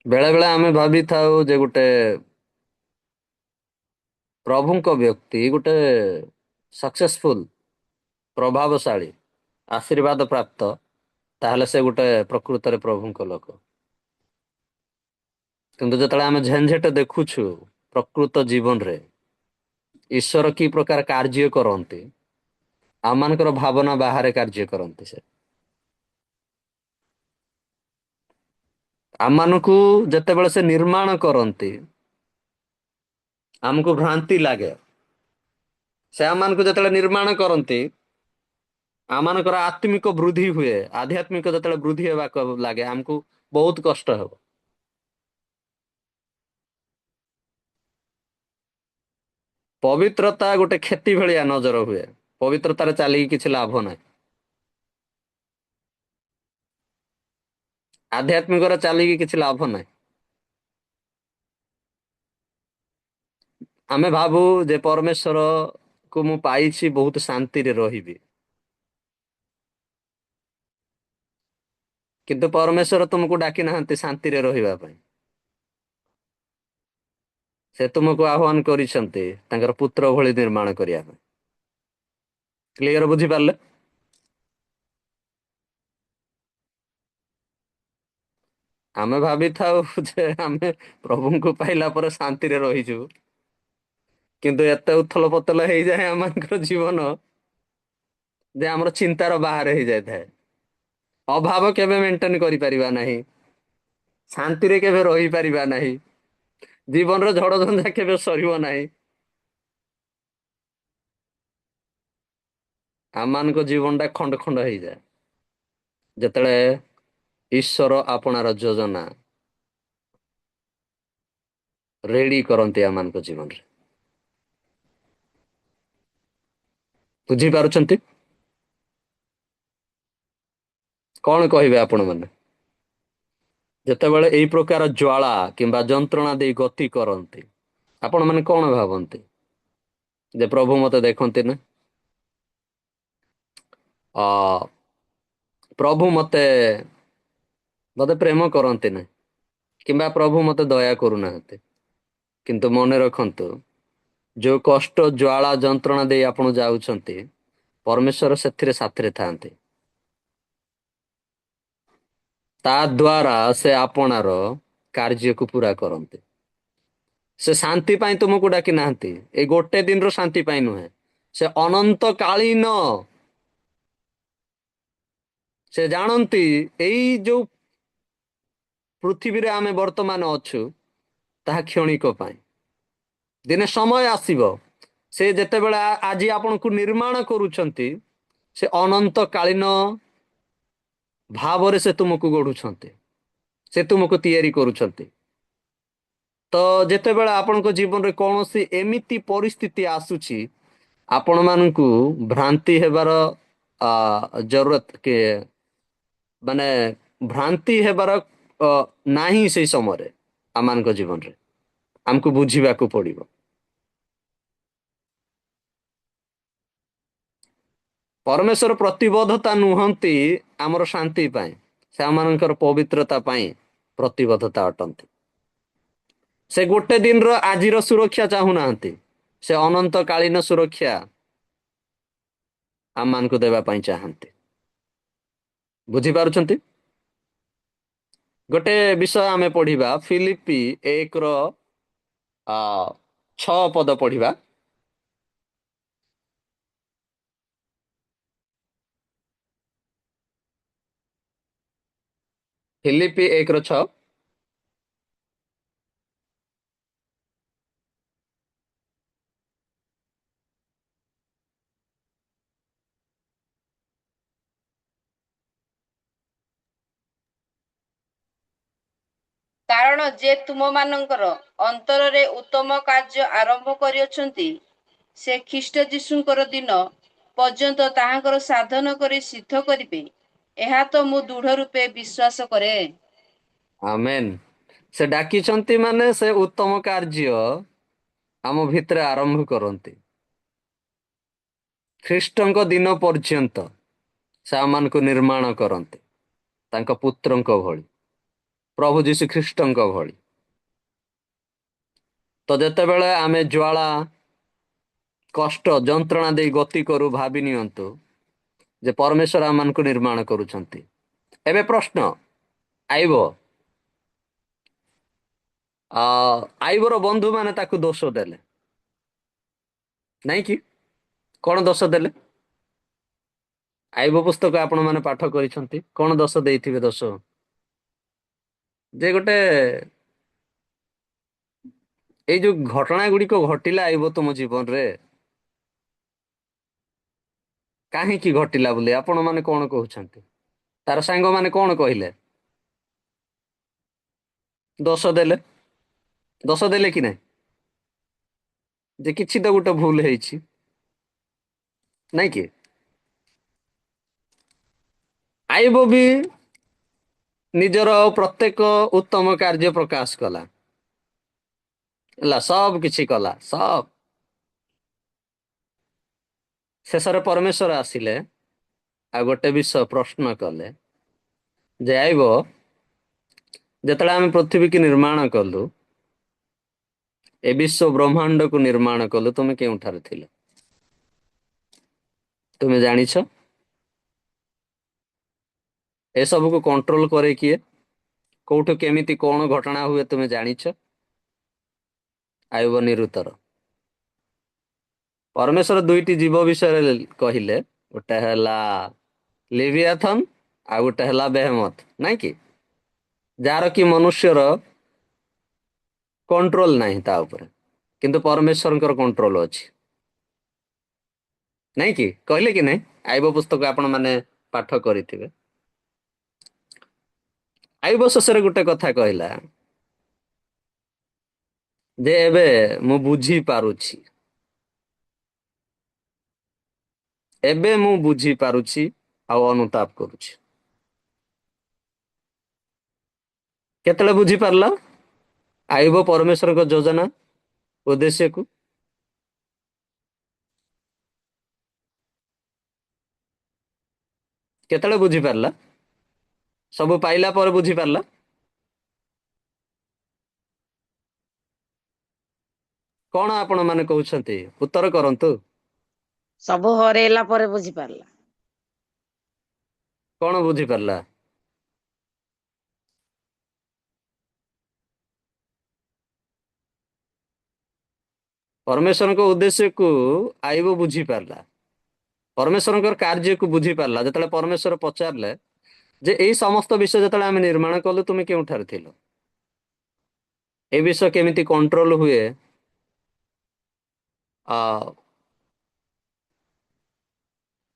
ବେଳେ ବେଳେ ଆମେ ଭାବିଥାଉ ଯେ ଗୋଟେ ପ୍ରଭୁଙ୍କ ବ୍ୟକ୍ତି ଗୋଟେ ସକ୍ସେସଫୁଲ, ପ୍ରଭାବଶାଳୀ, ଆଶୀର୍ବାଦ ପ୍ରାପ୍ତ, ତାହେଲେ ସେ ଗୋଟେ ପ୍ରକୃତରେ ପ୍ରଭୁଙ୍କ ଲୋକ। କିନ୍ତୁ ଯେତେବେଳେ ଆମେ ଝେଞ୍ଝେଟ ଦେଖୁଛୁ ପ୍ରକୃତ ଜୀବନରେ ଈଶ୍ୱର କି ପ୍ରକାର କାର୍ଯ୍ୟ କରନ୍ତି, ଆମମାନଙ୍କର ଭାବନା ବାହାରେ କାର୍ଯ୍ୟ କରନ୍ତି। ସେ ଆମମାନଙ୍କୁ ଯେତେବେଳେ ସେ ନିର୍ମାଣ କରନ୍ତି, ଆମକୁ ଭ୍ରାନ୍ତି ଲାଗେ। ସେ ଆମମାନଙ୍କୁ ଯେତେବେଳେ ନିର୍ମାଣ କରନ୍ତି, ଆମମାନଙ୍କର ଆତ୍ମିକ ବୃଦ୍ଧି ହୁଏ, ଆଧ୍ୟାତ୍ମିକ ଯେତେବେଳେ ବୃଦ୍ଧି ହେବାକୁ ଲାଗେ, ଆମକୁ ବହୁତ କଷ୍ଟ ହେବ। ପବିତ୍ରତା ଗୋଟେ କ୍ଷତି ଭଳିଆ ନଜର ହୁଏ। ପବିତ୍ରତାରେ ଚାଲିକି କିଛି ଲାଭ ନାହିଁ। ଆଧ୍ୟାତ୍ମିକରେ ଚାଲିକି କିଛି ଲାଭ ନାହିଁ। ଆମେ ଭାବୁ ଯେ ପରମେଶ୍ୱରକୁ ମୁଁ ପାଇଛି, ବହୁତ ଶାନ୍ତିରେ ରହିବି। କିନ୍ତୁ ପରମେଶ୍ୱର ତୁମକୁ ଡାକି ନାହାନ୍ତି ଶାନ୍ତିରେ ରହିବା ପାଇଁ। ସେ ତୁମକୁ ଆହ୍ୱାନ କରିଛନ୍ତି ତାଙ୍କର ପୁତ୍ର ଭଳି ନିର୍ମାଣ କରିବା ପାଇଁ। କ୍ଲିୟର ବୁଝିପାରିଲେ? ଆମେ ଭାବିଥାଉ ଯେ ଆମେ ପ୍ରଭୁଙ୍କୁ ପାଇଲା ପରେ ଶାନ୍ତିରେ ରହିଯିବୁ, କିନ୍ତୁ ଏତେ ଉଥଲ ପତଲ ହେଇଯାଏ ଆମମାନଙ୍କର ଜୀବନ ଯେ ଆମର ଚିନ୍ତାର ବାହାରେ ହେଇଯାଇଥାଏ। ଅଭାବ କେବେ ମେଣ୍ଟେନ କରିପାରିବା ନାହିଁ, ଶାନ୍ତିରେ କେବେ ରହିପାରିବା ନାହିଁ, ଜୀବନର ଝଡଝଞ୍ଝା କେବେ ସରିବ ନାହିଁ। ଆମମାନଙ୍କ ଜୀବନଟା ଖଣ୍ଡ ଖଣ୍ଡ ହେଇଯାଏ ଯେତେବେଳେ ଈଶ୍ୱର ଆପଣାର ଯୋଜନା ରେଡି କରନ୍ତି ଆମମାନଙ୍କ ଜୀବନରେ। ବୁଝିପାରୁଛନ୍ତି? କଣ କହିବେ ଆପଣ ମାନେ? ଯେତେବେଳେ ଏଇ ପ୍ରକାର ଜ୍ୱାଳା କିମ୍ବା ଯନ୍ତ୍ରଣା ଦେଇ ଗତି କରନ୍ତି, ଆପଣ ମାନେ କଣ ଭାବନ୍ତି? ଯେ ପ୍ରଭୁ ମତେ ଦେଖନ୍ତି ନା, ପ୍ରଭୁ ମତେ ମତେ ପ୍ରେମ କରନ୍ତି ନା, କିମ୍ବା ପ୍ରଭୁ ମତେ ଦୟା କରୁନାହାନ୍ତି। କିନ୍ତୁ ମନେ ରଖନ୍ତୁ, ଯୋଉ କଷ୍ଟ ଜ୍ୱାଳା ଯନ୍ତ୍ରଣା ଦେଇ ଆପଣ ଯାଉଛନ୍ତି, ପରମେଶ୍ୱର ସେଥିରେ ସାଥିରେ ଥାନ୍ତି। ତା ଦ୍ୱାରା ସେ ଆପଣାର କାର୍ଯ୍ୟକୁ ପୁରା କରନ୍ତି। ସେ ଶାନ୍ତି ପାଇଁ ତୁମକୁ ଡାକି ନାହାନ୍ତି, ଏଇ ଗୋଟେ ଦିନର ଶାନ୍ତି ପାଇଁ ନୁହେଁ, ସେ ଅନନ୍ତ କାଳୀନ। ସେ ଜାଣନ୍ତି ଏଇ ଯୋଉ ପୃଥିବୀରେ ଆମେ ବର୍ତ୍ତମାନ ଅଛୁ, ତାହା କ୍ଷଣିକ ପାଇଁ। ଦିନେ ସମୟ ଆସିବ, ସେ ଯେତେବେଳେ ଆଜି ଆପଣଙ୍କୁ ନିର୍ମାଣ କରୁଛନ୍ତି, ସେ ଅନନ୍ତ କାଳୀନ ଭାବରେ ସେ ତୁମକୁ ଗଢୁଛନ୍ତି, ସେ ତୁମକୁ ତିଆରି କରୁଛନ୍ତି। ତ ଯେତେବେଳେ ଆପଣଙ୍କ ଜୀବନରେ କୌଣସି ଏମିତି ପରିସ୍ଥିତି ଆସୁଛି, ଆପଣମାନଙ୍କୁ ଭ୍ରାନ୍ତି ହେବାର ଜରୁରତ କି ମାନେ ଭ୍ରାନ୍ତି ହେବାର ନାହିଁ। ସେଇ ସମୟରେ ଆମମାନଙ୍କ ଜୀବନରେ ଆମକୁ ବୁଝିବାକୁ ପଡିବ। ପରମେଶ୍ୱର ପ୍ରତିବଦ୍ଧତା ନୁହନ୍ତି ଆମର ଶାନ୍ତି ପାଇଁ, ସେ ଆମମାନଙ୍କର ପବିତ୍ରତା ପାଇଁ ପ୍ରତିବଦ୍ଧତା ଅଟନ୍ତି। ସେ ଗୋଟେ ଦିନର ଆଜିର ସୁରକ୍ଷା ଚାହୁଁନାହାନ୍ତି, ସେ ଅନନ୍ତ କାଳୀନ ସୁରକ୍ଷା ଆମମାନଙ୍କୁ ଦେବା ପାଇଁ ଚାହାନ୍ତି। ବୁଝିପାରୁଛନ୍ତି? ଗୋଟେ ବିଷୟ ଆମେ ପଢିବା, ଫିଲିପି 1:6 ପଢିବା। ଫିଲିପି 1:6। କାରଣ ଯେ ତୁମମାନଙ୍କର ଅନ୍ତରରେ ଉତ୍ତମ କାର୍ଯ୍ୟ ଆରମ୍ଭ କରିଅଛନ୍ତି, ସେ ଖ୍ରୀଷ୍ଟ ଯୀଶୁଙ୍କର ଦିନ ପର୍ଯ୍ୟନ୍ତ ତାହାଙ୍କର ସାଧନ କରି ସିଦ୍ଧ କରିବେ, ଏହା ତ ମୁଁ ଦୃଢ ରୂପେ ବିଶ୍ୱାସ କରେ। ଆମେନ୍। ସେ ଡାକିଛନ୍ତି ମାନେ ସେ ଉତ୍ତମ କାର୍ଯ୍ୟ ଆମ ଭିତରେ ଆରମ୍ଭ କରନ୍ତି। ଖ୍ରୀଷ୍ଟଙ୍କ ଦିନ ପର୍ଯ୍ୟନ୍ତ ସେ ଆମମାନଙ୍କୁ ନିର୍ମାଣ କରନ୍ତି ତାଙ୍କ ପୁତ୍ରଙ୍କ ଭଳି। ପ୍ରଭୁ ଯୀଶୁ ଖ୍ରୀଷ୍ଟଙ୍କ ଭଳି। ତ ଯେତେବେଳେ ଆମେ ଜ୍ୱାଳା, କଷ୍ଟ, ଯନ୍ତ୍ରଣା ଦେଇ ଗତି କରୁ, ଭାବି ନିଅନ୍ତୁ ଯେ ପରମେଶ୍ୱର ଆମମାନଙ୍କୁ ନିର୍ମାଣ କରୁଛନ୍ତି। ଏବେ ପ୍ରଶ୍ନ, ଆଇବ ଆଇବର ବନ୍ଧୁମାନେ ତାକୁ ଦୋଷ ଦେଲେ, ନାଇଁ କି? କଣ ଦୋଷ ଦେଲେ? ଆଇବ ପୁସ୍ତକ ଆପଣ ମାନେ ପାଠ କରିଛନ୍ତି, କଣ ଦୋଷ ଦେଇଥିବେ? ଦୋଷ ଯେ ଗୋଟେ ଏଇ ଯୋଉ ଘଟଣା ଗୁଡିକ ଘଟିଲା ଆଇବ ତୁମ ଜୀବନରେ, କାହିଁକି ଘଟିଲା ବୋଲି ଆପଣ ମାନେ କଣ କହୁଛନ୍ତି? ତାର ସାଙ୍ଗମାନେ କଣ କହିଲେ? ଦୋଷ ଦେଲେ। ଦୋଷ ଦେଲେ କି ନାହିଁ ଯେ କିଛି ତ ଗୋଟେ ଭୁଲ ହେଇଛି, ନାଇଁ କି? ଆଇବ ବି ନିଜର ପ୍ରତ୍ୟେକ ଉତ୍ତମ କାର୍ଯ୍ୟ ପ୍ରକାଶ କଲା, ହେଲା, ସବୁ କିଛି କଲା, ସବୁ। ଶେଷରେ ପରମେଶ୍ୱର ଆସିଲେ ଆଉ ଗୋଟେ ବିଷୟ ପ୍ରଶ୍ନ କଲେ ଯେ ଆଇବ, ଯେତେବେଳେ ଆମେ ପୃଥିବୀ କି ନିର୍ମାଣ କଲୁ, ଏ ବିଶ୍ୱ ବ୍ରହ୍ମାଣ୍ଡକୁ ନିର୍ମାଣ କଲୁ, ତୁମେ କେଉଁଠାରେ ଥିଲ? ତୁମେ ଜାଣିଛ? ଏସବୁକୁ କଣ୍ଟ୍ରୋଲ କରେ କିଏ? କୋଉଠୁ କେମିତି କଣ ଘଟଣା ହୁଏ ତୁମେ ଜାଣିଛ? ଆଇବ ନିରୁତ୍ତର। ପରମେଶ୍ୱର ଦୁଇଟି ଜୀବ ବିଷୟରେ କହିଲେ, ଗୋଟେ ହେଲା ଲିଭିଆଥନ ଆଉ ଗୋଟେ ହେଲା ବେହେମତ, ନାଇଁ କି? ଯାହାର କି ମନୁଷ୍ୟର କଣ୍ଟ୍ରୋଲ ନାହିଁ ତା ଉପରେ, କିନ୍ତୁ ପରମେଶ୍ୱରଙ୍କର କଣ୍ଟ୍ରୋଲ ଅଛି, ନାଇଁ କି? କହିଲେ କି ନାଇଁ? ଆଇବ ପୁସ୍ତକ ଆପଣ ମାନେ ପାଠ କରିଥିବେ। ଆଇବ ଶେଷରେ ଗୋଟେ କଥା କହିଲା ଯେ ଏବେ ମୁଁ ବୁଝି ପାରୁଛି, ଏବେ ମୁଁ ବୁଝି ପାରୁଛି ଆଉ ଅନୁତାପ କରୁଛି। କେତେବେଳେ ବୁଝିପାରିଲ ଆଇବ ପରମେଶ୍ୱରଙ୍କ ଯୋଜନା ଉଦ୍ଦେଶ୍ୟକୁ? କେତେବେଳେ ବୁଝିପାରିଲା? ସବୁ ପାଇଲା ପରେ ବୁଝିପାରିଲା? କଣ ଆପଣ ମାନେ କହୁଛନ୍ତି? ଉତ୍ତର କରନ୍ତୁ। ସବୁ ହରେଇଲା ପରେ ବୁଝିପାରିଲା। କଣ ବୁଝିପାରିଲା? ପରମେଶ୍ୱରଙ୍କ ଉଦ୍ଦେଶ୍ୟକୁ ଆଇବ ବୁଝିପାରିଲା, ପରମେଶ୍ୱରଙ୍କର କାର୍ଯ୍ୟକୁ ବୁଝିପାରିଲା। ଯେତେବେଳେ ପରମେଶ୍ୱର ପଚାରିଲେ ଯେ ଏଇ ସମସ୍ତ ବିଷୟ ଯେତେବେଳେ ଆମେ ନିର୍ମାଣ କଲୁ, ତୁମେ କେଉଁଠାରେ ଥିଲ? ଏ ବିଷୟ କେମିତି କଣ୍ଟ୍ରୋଲ ହୁଏ,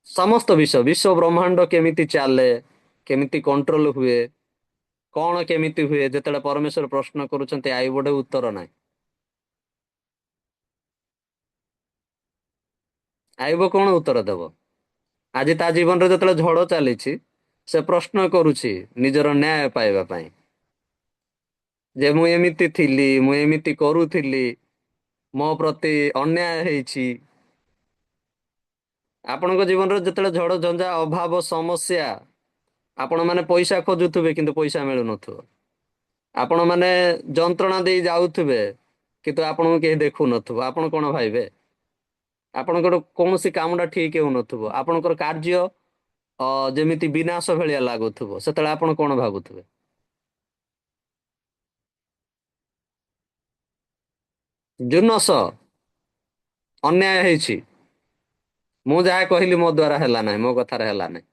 ସମସ୍ତ ବିଷୟ, ବିଶ୍ୱ ବ୍ରହ୍ମାଣ୍ଡ କେମିତି ଚାଲେ, କେମିତି କଣ୍ଟ୍ରୋଲ ହୁଏ, କଣ କେମିତି ହୁଏ, ଯେତେବେଳେ ପରମେଶ୍ୱର ପ୍ରଶ୍ନ କରୁଛନ୍ତି, ଆଇବଟେ ଉତ୍ତର ନାହିଁ। ଆଇବ କଣ ଉତ୍ତର ଦେବ? ଆଜି ତା ଜୀବନରେ ଯେତେବେଳେ ଝଡ଼ ଚାଲିଛି, ସେ ପ୍ରଶ୍ନ କରୁଛି ନିଜର ନ୍ୟାୟ ପାଇବା ପାଇଁ ଯେ ମୁଁ ଏମିତି ଥିଲି, ମୁଁ ଏମିତି କରୁଥିଲି, ମୋ ପ୍ରତି ଅନ୍ୟାୟ ହେଇଛି। ଆପଣଙ୍କ ଜୀବନରେ ଯେତେବେଳେ ଝଡ଼ ଝଞ୍ଜା, ଅଭାବ, ସମସ୍ୟା, ଆପଣ ମାନେ ପଇସା ଖୋଜୁଥିବେ କିନ୍ତୁ ପଇସା ମିଳୁନଥିବ, ଆପଣ ମାନେ ଯନ୍ତ୍ରଣା ଦେଇ ଯାଉଥିବେ କିନ୍ତୁ ଆପଣଙ୍କୁ କେହି ଦେଖୁନଥିବ, ଆପଣ କଣ ଭାଇବେ? ଆପଣଙ୍କର କୌଣସି କାମଟା ଠିକ ହେଉନଥିବ, ଆପଣଙ୍କର କାର୍ଯ୍ୟ ଯେମିତି ବିନାଶ ଭଳିଆ ଲାଗୁଥିବ, ସେତେବେଳେ ଆପଣ କଣ ଭାବୁଥିବେ? ଜୁନସ ଅନ୍ୟାୟ ହେଇଛି, ମୁଁ ଯାହା କହିଲି ମୋ ଦ୍ଵାରା ହେଲା ନାହିଁ, ମୋ କଥାରେ ହେଲା ନାହିଁ,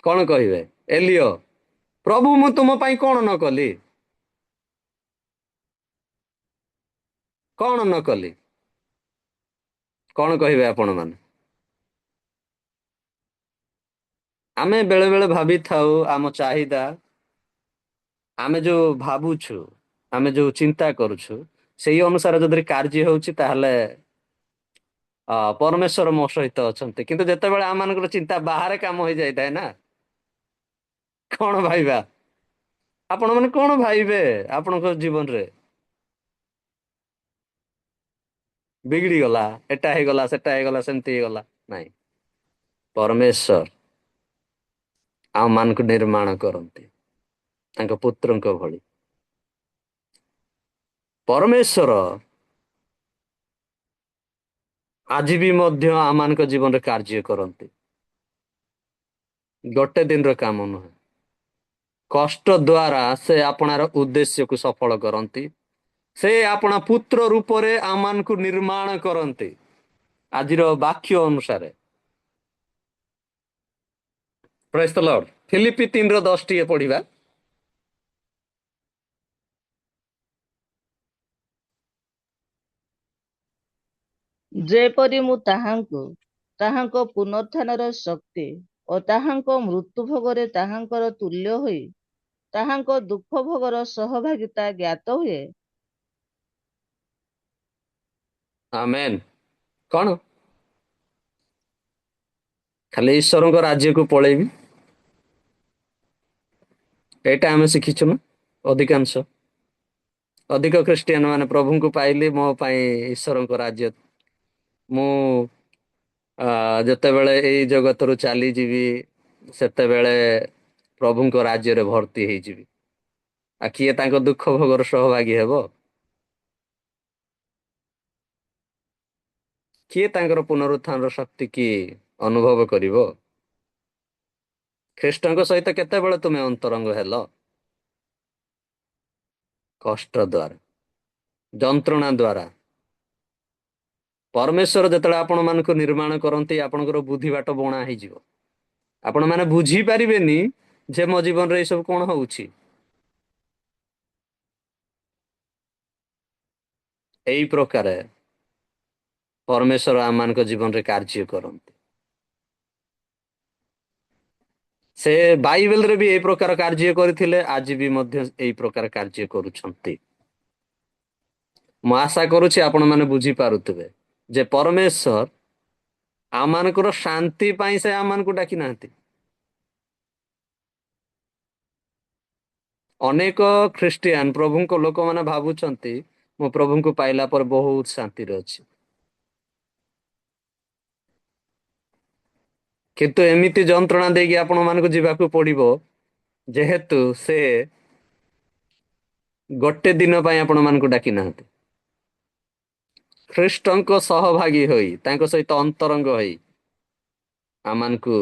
କଣ କହିବେ? ଏଲିଓ, ପ୍ରଭୁ ମୁଁ ତୁମ ପାଇଁ କଣ ନ କଲି? କଣ ନ କଲି? କଣ କହିବେ ଆପଣ ମାନେ? ଆମେ ବେଳେ ବେଳେ ଭାବିଥାଉ ଆମ ଚାହିଦା, ଆମେ ଯୋଉ ଭାବୁଛୁ, ଆମେ ଯୋଉ ଚିନ୍ତା କରୁଛୁ, ସେଇ ଅନୁସାରେ ଯଦି କାର୍ଯ୍ୟ ହଉଛି, ତାହେଲେ ପରମେଶ୍ୱର ମୋ ସହିତ ଅଛନ୍ତି। କିନ୍ତୁ ଯେତେବେଳେ ଆମମାନଙ୍କର ଚିନ୍ତା ବାହାରେ କାମ ହେଇଯାଇଥାଏ ନା, କଣ ଭାଇବା? ଆପଣ ମାନେ କଣ ଭାଇବେ ଆପଣଙ୍କ ଜୀବନରେ? ବିଗିଡି ଗଲା, ଏଟା ହେଇଗଲା, ସେଟା ହେଇଗଲା, ସେମିତି ହେଇଗଲା, ନାଇଁ। ପରମେଶ୍ୱର ଆମମାନଙ୍କୁ ନିର୍ମାଣ କରନ୍ତି ତାଙ୍କ ପୁତ୍ରଙ୍କ ଭଳି। ପରମେଶ୍ୱର ଆଜି ବି ମଧ୍ୟ ଆମମାନଙ୍କ ଜୀବନରେ କାର୍ଯ୍ୟ କରନ୍ତି। ଗୋଟେ ଦିନର କାମ ନୁହେଁ। କଷ୍ଟ ଦ୍ୱାରା ସେ ଆପଣାର ଉଦ୍ଦେଶ୍ୟକୁ ସଫଳ କରନ୍ତି। ସେ ଆପଣା ପୁତ୍ର ରୂପରେ ଆମମାନଙ୍କୁ ନିର୍ମାଣ କରନ୍ତି ଆଜିର ବାକ୍ୟ ଅନୁସାରେ। ପ୍ରେଜ୍ ଦ ଲର୍ଡ। ଫିଲିପି 3:10 ଟିକେ ପଢିବା। ଯେପରି ମୁଁ ତାହାଙ୍କ ପୁନରୁତ୍ଥାନର ଶକ୍ତି ଓ ତାହାଙ୍କ ମୃତ୍ୟୁ ଭୋଗରେ ତାହାଙ୍କର ତୁଲ୍ୟ ହୋଇ ତାହାଙ୍କ ଦୁଃଖ ଭୋଗର ସହଭାଗିତା ଜ୍ଞାତ ହୁଏ। ଆମେନ୍। କଣ ଖାଲି ଈଶ୍ୱରଙ୍କ ରାଜ୍ୟକୁ ପଳେଇବି, ଏଇଟା ଆମେ ଶିଖିଛୁ ନା? ଅଧିକ ଖ୍ରୀଷ୍ଟିଆନ ମାନେ ପ୍ରଭୁଙ୍କୁ ପାଇଲି, ମୋ ପାଇଁ ଈଶ୍ୱରଙ୍କ ରାଜ୍ୟ। ମୁଁ ଯେତେବେଳେ ଏଇ ଜଗତରୁ ଚାଲିଯିବି ସେତେବେଳେ ପ୍ରଭୁଙ୍କ ରାଜ୍ୟରେ ଭର୍ତ୍ତି ହେଇଯିବି। ଆଉ କିଏ ତାଙ୍କ ଦୁଃଖ ଭୋଗର ସହଭାଗୀ ହେବ? କିଏ ତାଙ୍କର ପୁନରୁତ୍ଥାନର ଶକ୍ତି କି ଅନୁଭବ କରିବ? ଖ୍ରୀଷ୍ଟଙ୍କ ସହିତ କେତେବେଳେ ତୁମେ ଅନ୍ତରଙ୍ଗ ହେଲ? କଷ୍ଟ ଦ୍ୱାରା, ଯନ୍ତ୍ରଣା ଦ୍ୱାରା। ପରମେଶ୍ୱର ଯେତେବେଳେ ଆପଣମାନଙ୍କୁ ନିର୍ମାଣ କରନ୍ତି, ଆପଣଙ୍କର ବୁଦ୍ଧି ବାଟ ବଣା ହେଇଯିବ। ଆପଣମାନେ ବୁଝିପାରିବେନି ଯେ ମୋ ଜୀବନରେ ଏସବୁ କଣ ହଉଛି। ଏଇ ପ୍ରକାର ପରମେଶ୍ୱର ଆମମାନଙ୍କ ଜୀବନରେ କାର୍ଯ୍ୟ କରନ୍ତି। ସେ ବାଇବେଲରେ ବି ଏଇ ପ୍ରକାର କାର୍ଯ୍ୟ କରିଥିଲେ, ଆଜି ବି ମଧ୍ୟ ଏଇ ପ୍ରକାର କାର୍ଯ୍ୟ କରୁଛନ୍ତି। ମୁଁ ଆଶା କରୁଛି ଆପଣମାନେ ବୁଝିପାରୁଥିବେ ଯେ ପରମେଶ୍ୱର ଆମମାନଙ୍କର ଶାନ୍ତି ପାଇଁ ସେ ଆମମାନଙ୍କୁ ଡାକି ନାହାନ୍ତି। ଅନେକ ଖ୍ରୀଷ୍ଟିଆନ ପ୍ରଭୁଙ୍କ ଲୋକମାନେ ଭାବୁଛନ୍ତି ମୁଁ ପ୍ରଭୁଙ୍କୁ ପାଇଲା ପରେ ବହୁତ ଶାନ୍ତିରେ ଅଛି। କିନ୍ତୁ ଏମିତି ଯନ୍ତ୍ରଣା ଦେଇକି ଆପଣମାନଙ୍କୁ ଯିବାକୁ ପଡିବ, ଯେହେତୁ ସେ ଗୋଟେ ଦିନ ପାଇଁ ଆପଣମାନଙ୍କୁ ଡାକି ନାହାନ୍ତି। ଖ୍ରୀଷ୍ଟଙ୍କ ସହଭାଗୀ ହୋଇ, ତାଙ୍କ ସହିତ ଅନ୍ତରଙ୍ଗ ହୋଇ ଆମମାନଙ୍କୁ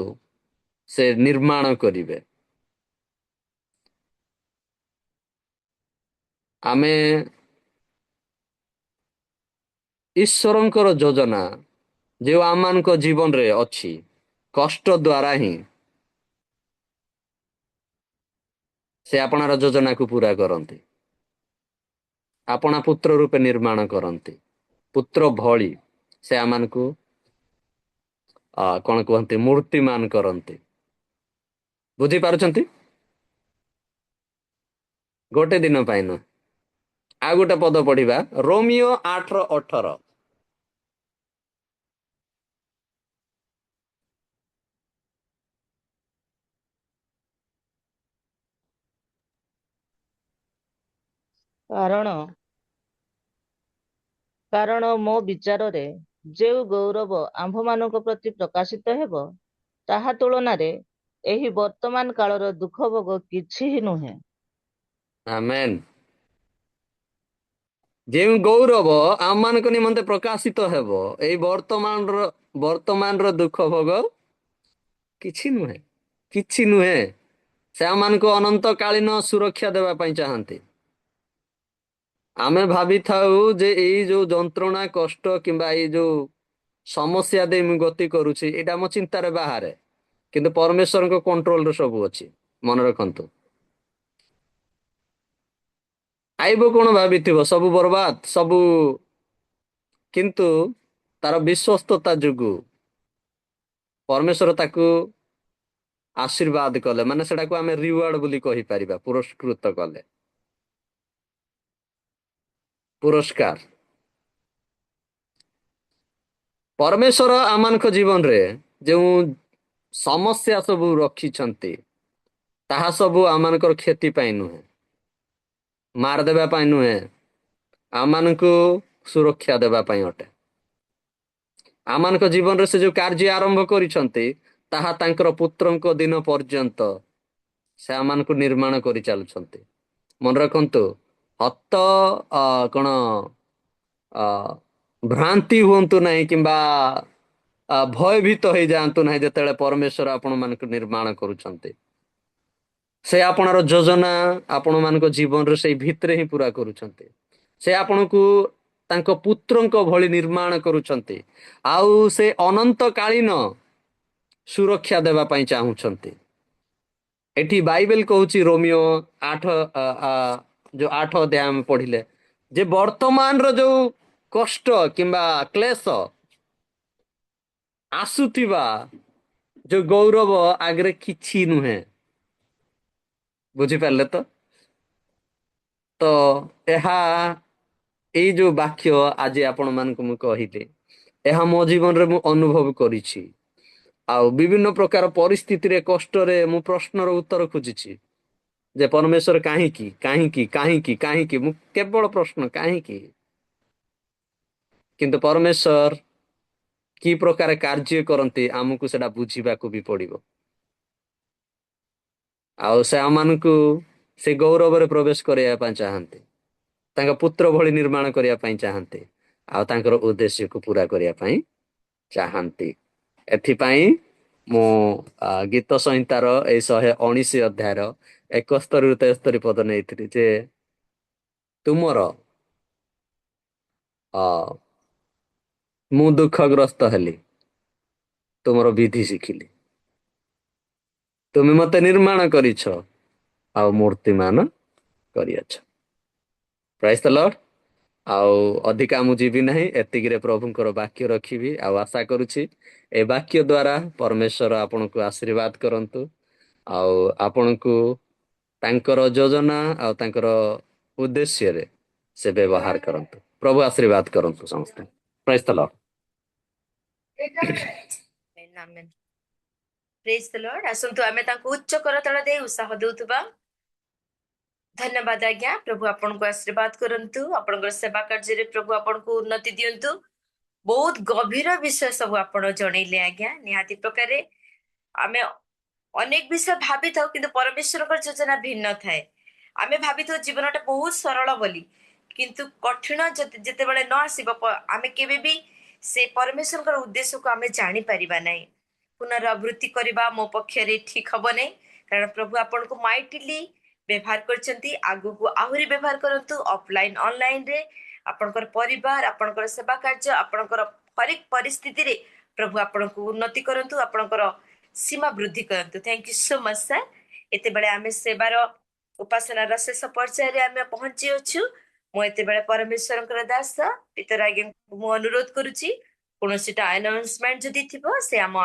ସେ ନିର୍ମାଣ କରିବେ। ଆମେ ଈଶ୍ୱରଙ୍କର ଯୋଜନା ଯେଉଁ ଆମମାନଙ୍କ ଜୀବନରେ ଅଛି, କଷ୍ଟ ଦ୍ୱାରା ହିଁ ସେ ଆପଣାର ଯୋଜନାକୁ ପୁରା କରନ୍ତି। ଆପଣା ପୁତ୍ର ରୂପେ ନିର୍ମାଣ କରନ୍ତି। ପୁତ୍ର ଭଳି ସେ ଆମମାନଙ୍କୁ କଣ କୁହନ୍ତି, ମୂର୍ତ୍ତିମାନ କରନ୍ତି। ବୁଝିପାରୁଛନ୍ତି? ଗୋଟେ ଦିନ ପାଇଁ ନୁହେଁ। ଆଉ ଗୋଟେ ପଦ ପଢିବା, ରୋମିଓ 8:18। କାରଣ ମୋ ବିଚାରରେ ଯେଉଁ ଗୌରବ ଆମ୍ଭମାନଙ୍କ ପ୍ରତି ପ୍ରକାଶିତ ହେବ, ତାହା ତୁଳନାରେ ଏହି ବର୍ତ୍ତମାନ କାଳର ଦୁଃଖ ଭୋଗ କିଛି ହିଁ ନୁହେଁ। ଆମେନ୍। ଯେଉଁ ଗୌରବ ଆମମାନଙ୍କ ନିମନ୍ତେ ପ୍ରକାଶିତ ହେବ, ଏଇ ବର୍ତ୍ତମାନର ଦୁଃଖ ଭୋଗ କିଛି ନୁହେଁ, କିଛି ନୁହେଁ। ସେ ଆମମାନଙ୍କୁ ଅନନ୍ତକାଳୀନ ସୁରକ୍ଷା ଦେବା ପାଇଁ ଚାହାନ୍ତି। ଆମେ ଭାବିଥାଉ ଯେ ଏଇ ଯୋଉ ଯନ୍ତ୍ରଣା, କଷ୍ଟ କିମ୍ବା ଏଇ ଯୋଉ ସମସ୍ୟା ଦେଇ ମୁଁ ଗତି କରୁଛି, ଏଇଟା ମୋ ଚିନ୍ତାରେ ବାହାରେ, କିନ୍ତୁ ପରମେଶ୍ୱରଙ୍କ କଣ୍ଟ୍ରୋଲରେ ସବୁ ଅଛି। ମନେ ରଖନ୍ତୁ। ଆଇବ କଣ ଭାବିଥିବ, ସବୁ ବର୍ବାଦ, ସବୁ, କିନ୍ତୁ ତାର ବିଶ୍ୱସ୍ତତା ଯୋଗୁଁ ପରମେଶ୍ୱର ତାକୁ ଆଶୀର୍ବାଦ କଲେ, ମାନେ ସେଟାକୁ ଆମେ ରିୱାର୍ଡ ବୋଲି କହିପାରିବା, ପୁରସ୍କୃତ କଲେ, ପୁରସ୍କାର। ପରମେଶ୍ୱର ଆମମାନଙ୍କ ଜୀବନରେ ଯେଉଁ ସମସ୍ୟା ସବୁ ରଖିଛନ୍ତି, ତାହା ସବୁ ଆମମାନଙ୍କର କ୍ଷତି ପାଇଁ ନୁହେଁ, ମାରିଦେବା ପାଇଁ ନୁହେଁ, ଆମମାନଙ୍କୁ ସୁରକ୍ଷା ଦେବା ପାଇଁ ଅଟେ। ଆମମାନଙ୍କ ଜୀବନରେ ସେ ଯୋଉ କାର୍ଯ୍ୟ ଆରମ୍ଭ କରିଛନ୍ତି, ତାହା ତାଙ୍କର ପୁତ୍ରଙ୍କ ଦିନ ପର୍ଯ୍ୟନ୍ତ ସେମାନଙ୍କୁ ନିର୍ମାଣ କରି ଚାଲୁଛନ୍ତି। ମନେ ରଖନ୍ତୁ, ହତ କଣ ଭ୍ରାନ୍ତି ହୁଅନ୍ତୁ ନାହିଁ କିମ୍ବା ଭୟଭୀତ ହେଇଯାଆନ୍ତୁ ନାହିଁ ଯେତେବେଳେ ପରମେଶ୍ୱର ଆପଣମାନଙ୍କୁ ନିର୍ମାଣ କରୁଛନ୍ତି। ସେ ଆପଣର ଯୋଜନା ଆପଣମାନଙ୍କ ଜୀବନରେ ସେଇ ଭିତରେ ହିଁ ପୁରା କରୁଛନ୍ତି। ସେ ଆପଣଙ୍କୁ ତାଙ୍କ ପୁତ୍ରଙ୍କ ଭଳି ନିର୍ମାଣ କରୁଛନ୍ତି, ଆଉ ସେ ଅନନ୍ତ କାଳୀନ ସୁରକ୍ଷା ଦେବା ପାଇଁ ଚାହୁଁଛନ୍ତି। ଏଠି ବାଇବେଲ କହୁଛି ରୋମିଓ 8 ଯୋଉ 8 ଅଧ୍ୟାୟ ଆମେ ପଢିଲେ ଯେ ବର୍ତ୍ତମାନର ଯୋଉ କଷ୍ଟ କିମ୍ବା କ୍ଲେଶ ଆସୁଥିବା ଯୋଉ ଗୌରବ ଆଗରେ କିଛି ନୁହେଁ। ବୁଝିପାରିଲେ ତ? ତ ଏହା ଏଇ ଯୋଉ ବାକ୍ୟ ଆଜି ଆପଣମାନଙ୍କୁ ମୁଁ କହିଲି, ଏହା ମୋ ଜୀବନରେ ମୁଁ ଅନୁଭବ କରିଛି। ଆଉ ବିଭିନ୍ନ ପ୍ରକାର ପରିସ୍ଥିତିରେ, କଷ୍ଟରେ ମୁଁ ପ୍ରଶ୍ନର ଉତ୍ତର ଖୋଜିଛି ଯେ ପରମେଶ୍ୱର କାହିଁକି କାହିଁକି କାହିଁକି କାହିଁକି, ମୁଁ କେବଳ ପ୍ରଶ୍ନ କାହିଁକି। କିନ୍ତୁ ପରମେଶ୍ୱର କି ପ୍ରକାର କାର୍ଯ୍ୟ କରନ୍ତି ଆମକୁ ସେଟା ବୁଝିବାକୁ ବି ପଡିବ। ଆଉ ସେ ଆମମାନଙ୍କୁ ସେ ଗୌରବରେ ପ୍ରବେଶ କରିବା ପାଇଁ ଚାହାନ୍ତି, ତାଙ୍କ ପୁତ୍ର ଭଳି ନିର୍ମାଣ କରିବା ପାଇଁ ଚାହାନ୍ତି, ଆଉ ତାଙ୍କର ଉଦ୍ଦେଶ୍ୟକୁ ପୁରା କରିବା ପାଇଁ ଚାହାନ୍ତି। ଏଥିପାଇଁ ମୁଁ ଗୀତ ସଂହିତାର ଏଇ 119 ଅଧ୍ୟାୟର 71ରୁ 73 ପଦ ନେଇଥିଲି ଯେ ତୁମର ମୁଁ ଦୁଃଖଗ୍ରସ୍ତ ହେଲି, ତୁମର ବିଧି ଶିଖିଲି। ତୁମେ ମତେ ନିର୍ମାଣ କରିଛ ଆଉ ମୂର୍ତ୍ତିମାନ କରିଅଛ। ପ୍ରାଇଜ୍ ଦ ଲର୍ଡ। ଆଉ ଅଧିକା ମୁଁ ଯିବି ନାହିଁ, ଏତିକିରେ ପ୍ରଭୁଙ୍କର ବାକ୍ୟ ରଖିବି। ଆଉ ଆଶା କରୁଛି ଏ ବାକ୍ୟ ଦ୍ୱାରା ପରମେଶ୍ୱର ଆପଣଙ୍କୁ ଆଶୀର୍ବାଦ କରନ୍ତୁ, ଆଉ ଆପଣଙ୍କୁ ତାଙ୍କର ଯୋଜନା ଆଉ ତାଙ୍କର ଉଦ୍ଦେଶ୍ୟରେ ସେ ବ୍ୟବହାର କରନ୍ତୁ। ପ୍ରଭୁ ଆଶୀର୍ବାଦ କରନ୍ତୁ ସମସ୍ତେ। ପ୍ରାଇଜ୍ ଦ ଲର୍ଡ। ପ୍ରେଜ୍ ଦ ଲର୍ଡ। ଆସନ୍ତୁ ଆମେ ତାଙ୍କୁ ଉଚ୍ଚ କରତଳ ଦେଇ ଉତ୍ସାହ ଦେଉଥିବା। ଧନ୍ୟବାଦ ଆଜ୍ଞା। ପ୍ରଭୁ ଆପଣଙ୍କୁ ଆଶୀର୍ବାଦ କରନ୍ତୁ, ଆପଣଙ୍କର ସେବା କାର୍ଯ୍ୟରେ ପ୍ରଭୁ ଆପଣଙ୍କୁ ଉନ୍ନତି ଦିଅନ୍ତୁ। ବହୁତ ଗଭୀର ବିଷୟ ସବୁ ଆପଣ ଜଣେଇଲେ ଆଜ୍ଞା। ନିହାତି ପ୍ରକାରେ ଆମେ ଅନେକ ବିଷୟ ଭାବିଥାଉ, କିନ୍ତୁ ପରମେଶ୍ୱରଙ୍କର ଯୋଜନା ଭିନ୍ନ ଥାଏ। ଆମେ ଭାବିଥାଉ ଜୀବନଟା ବହୁତ ସରଳ ବୋଲି, କିନ୍ତୁ କଠିନ ଯେତେବେଳେ ନ ଆସିବ ଆମେ କେବେ ବି ସେ ପରମେଶ୍ୱରଙ୍କର ଉଦ୍ଦେଶ୍ୟକୁ ଆମେ ଜାଣିପାରିବା ନାହିଁ। ପୁନରାବୃତ୍ତି କରିବା ମୋ ପକ୍ଷରେ ଠିକ ହବ ନାହିଁ, କାରଣ ପ୍ରଭୁ ଆପଣଙ୍କୁ ମାଇଟିଲି ବ୍ୟବହାର କରିଛନ୍ତି। ଆଗକୁ ଆହୁରି ବ୍ୟବହାର କରନ୍ତୁ, ଅଫଲାଇନ ଅନଲାଇନରେ ଆପଣଙ୍କର ପରିବାର, ଆପଣଙ୍କର ସେବା କାର୍ଯ୍ୟ, ଆପଣଙ୍କର ହରେକ ପରିସ୍ଥିତିରେ ପ୍ରଭୁ ଆପଣଙ୍କୁ ଉନ୍ନତି କରନ୍ତୁ, ଆପଣଙ୍କର ସୀମା ବୃଦ୍ଧି କରନ୍ତୁ। Thank you so much sir. ଏତେବେଳେ ଆମେ ସେବାର ଉପାସନାର ଶେଷ ପର୍ଯ୍ୟାୟରେ ଆମେ ପହଞ୍ଚି ଅଛୁ। ମୁଁ ଏତେବେଳେ ପରମେଶ୍ୱରଙ୍କର ଦାସ ପିତର ଆଜ୍ଞାଙ୍କୁ ମୁଁ ଅନୁରୋଧ କରୁଛି, କୌଣସିଟା ଆନାଉନ୍ସମେଣ୍ଟ ଯଦି ଥିବ ସେ ଆମ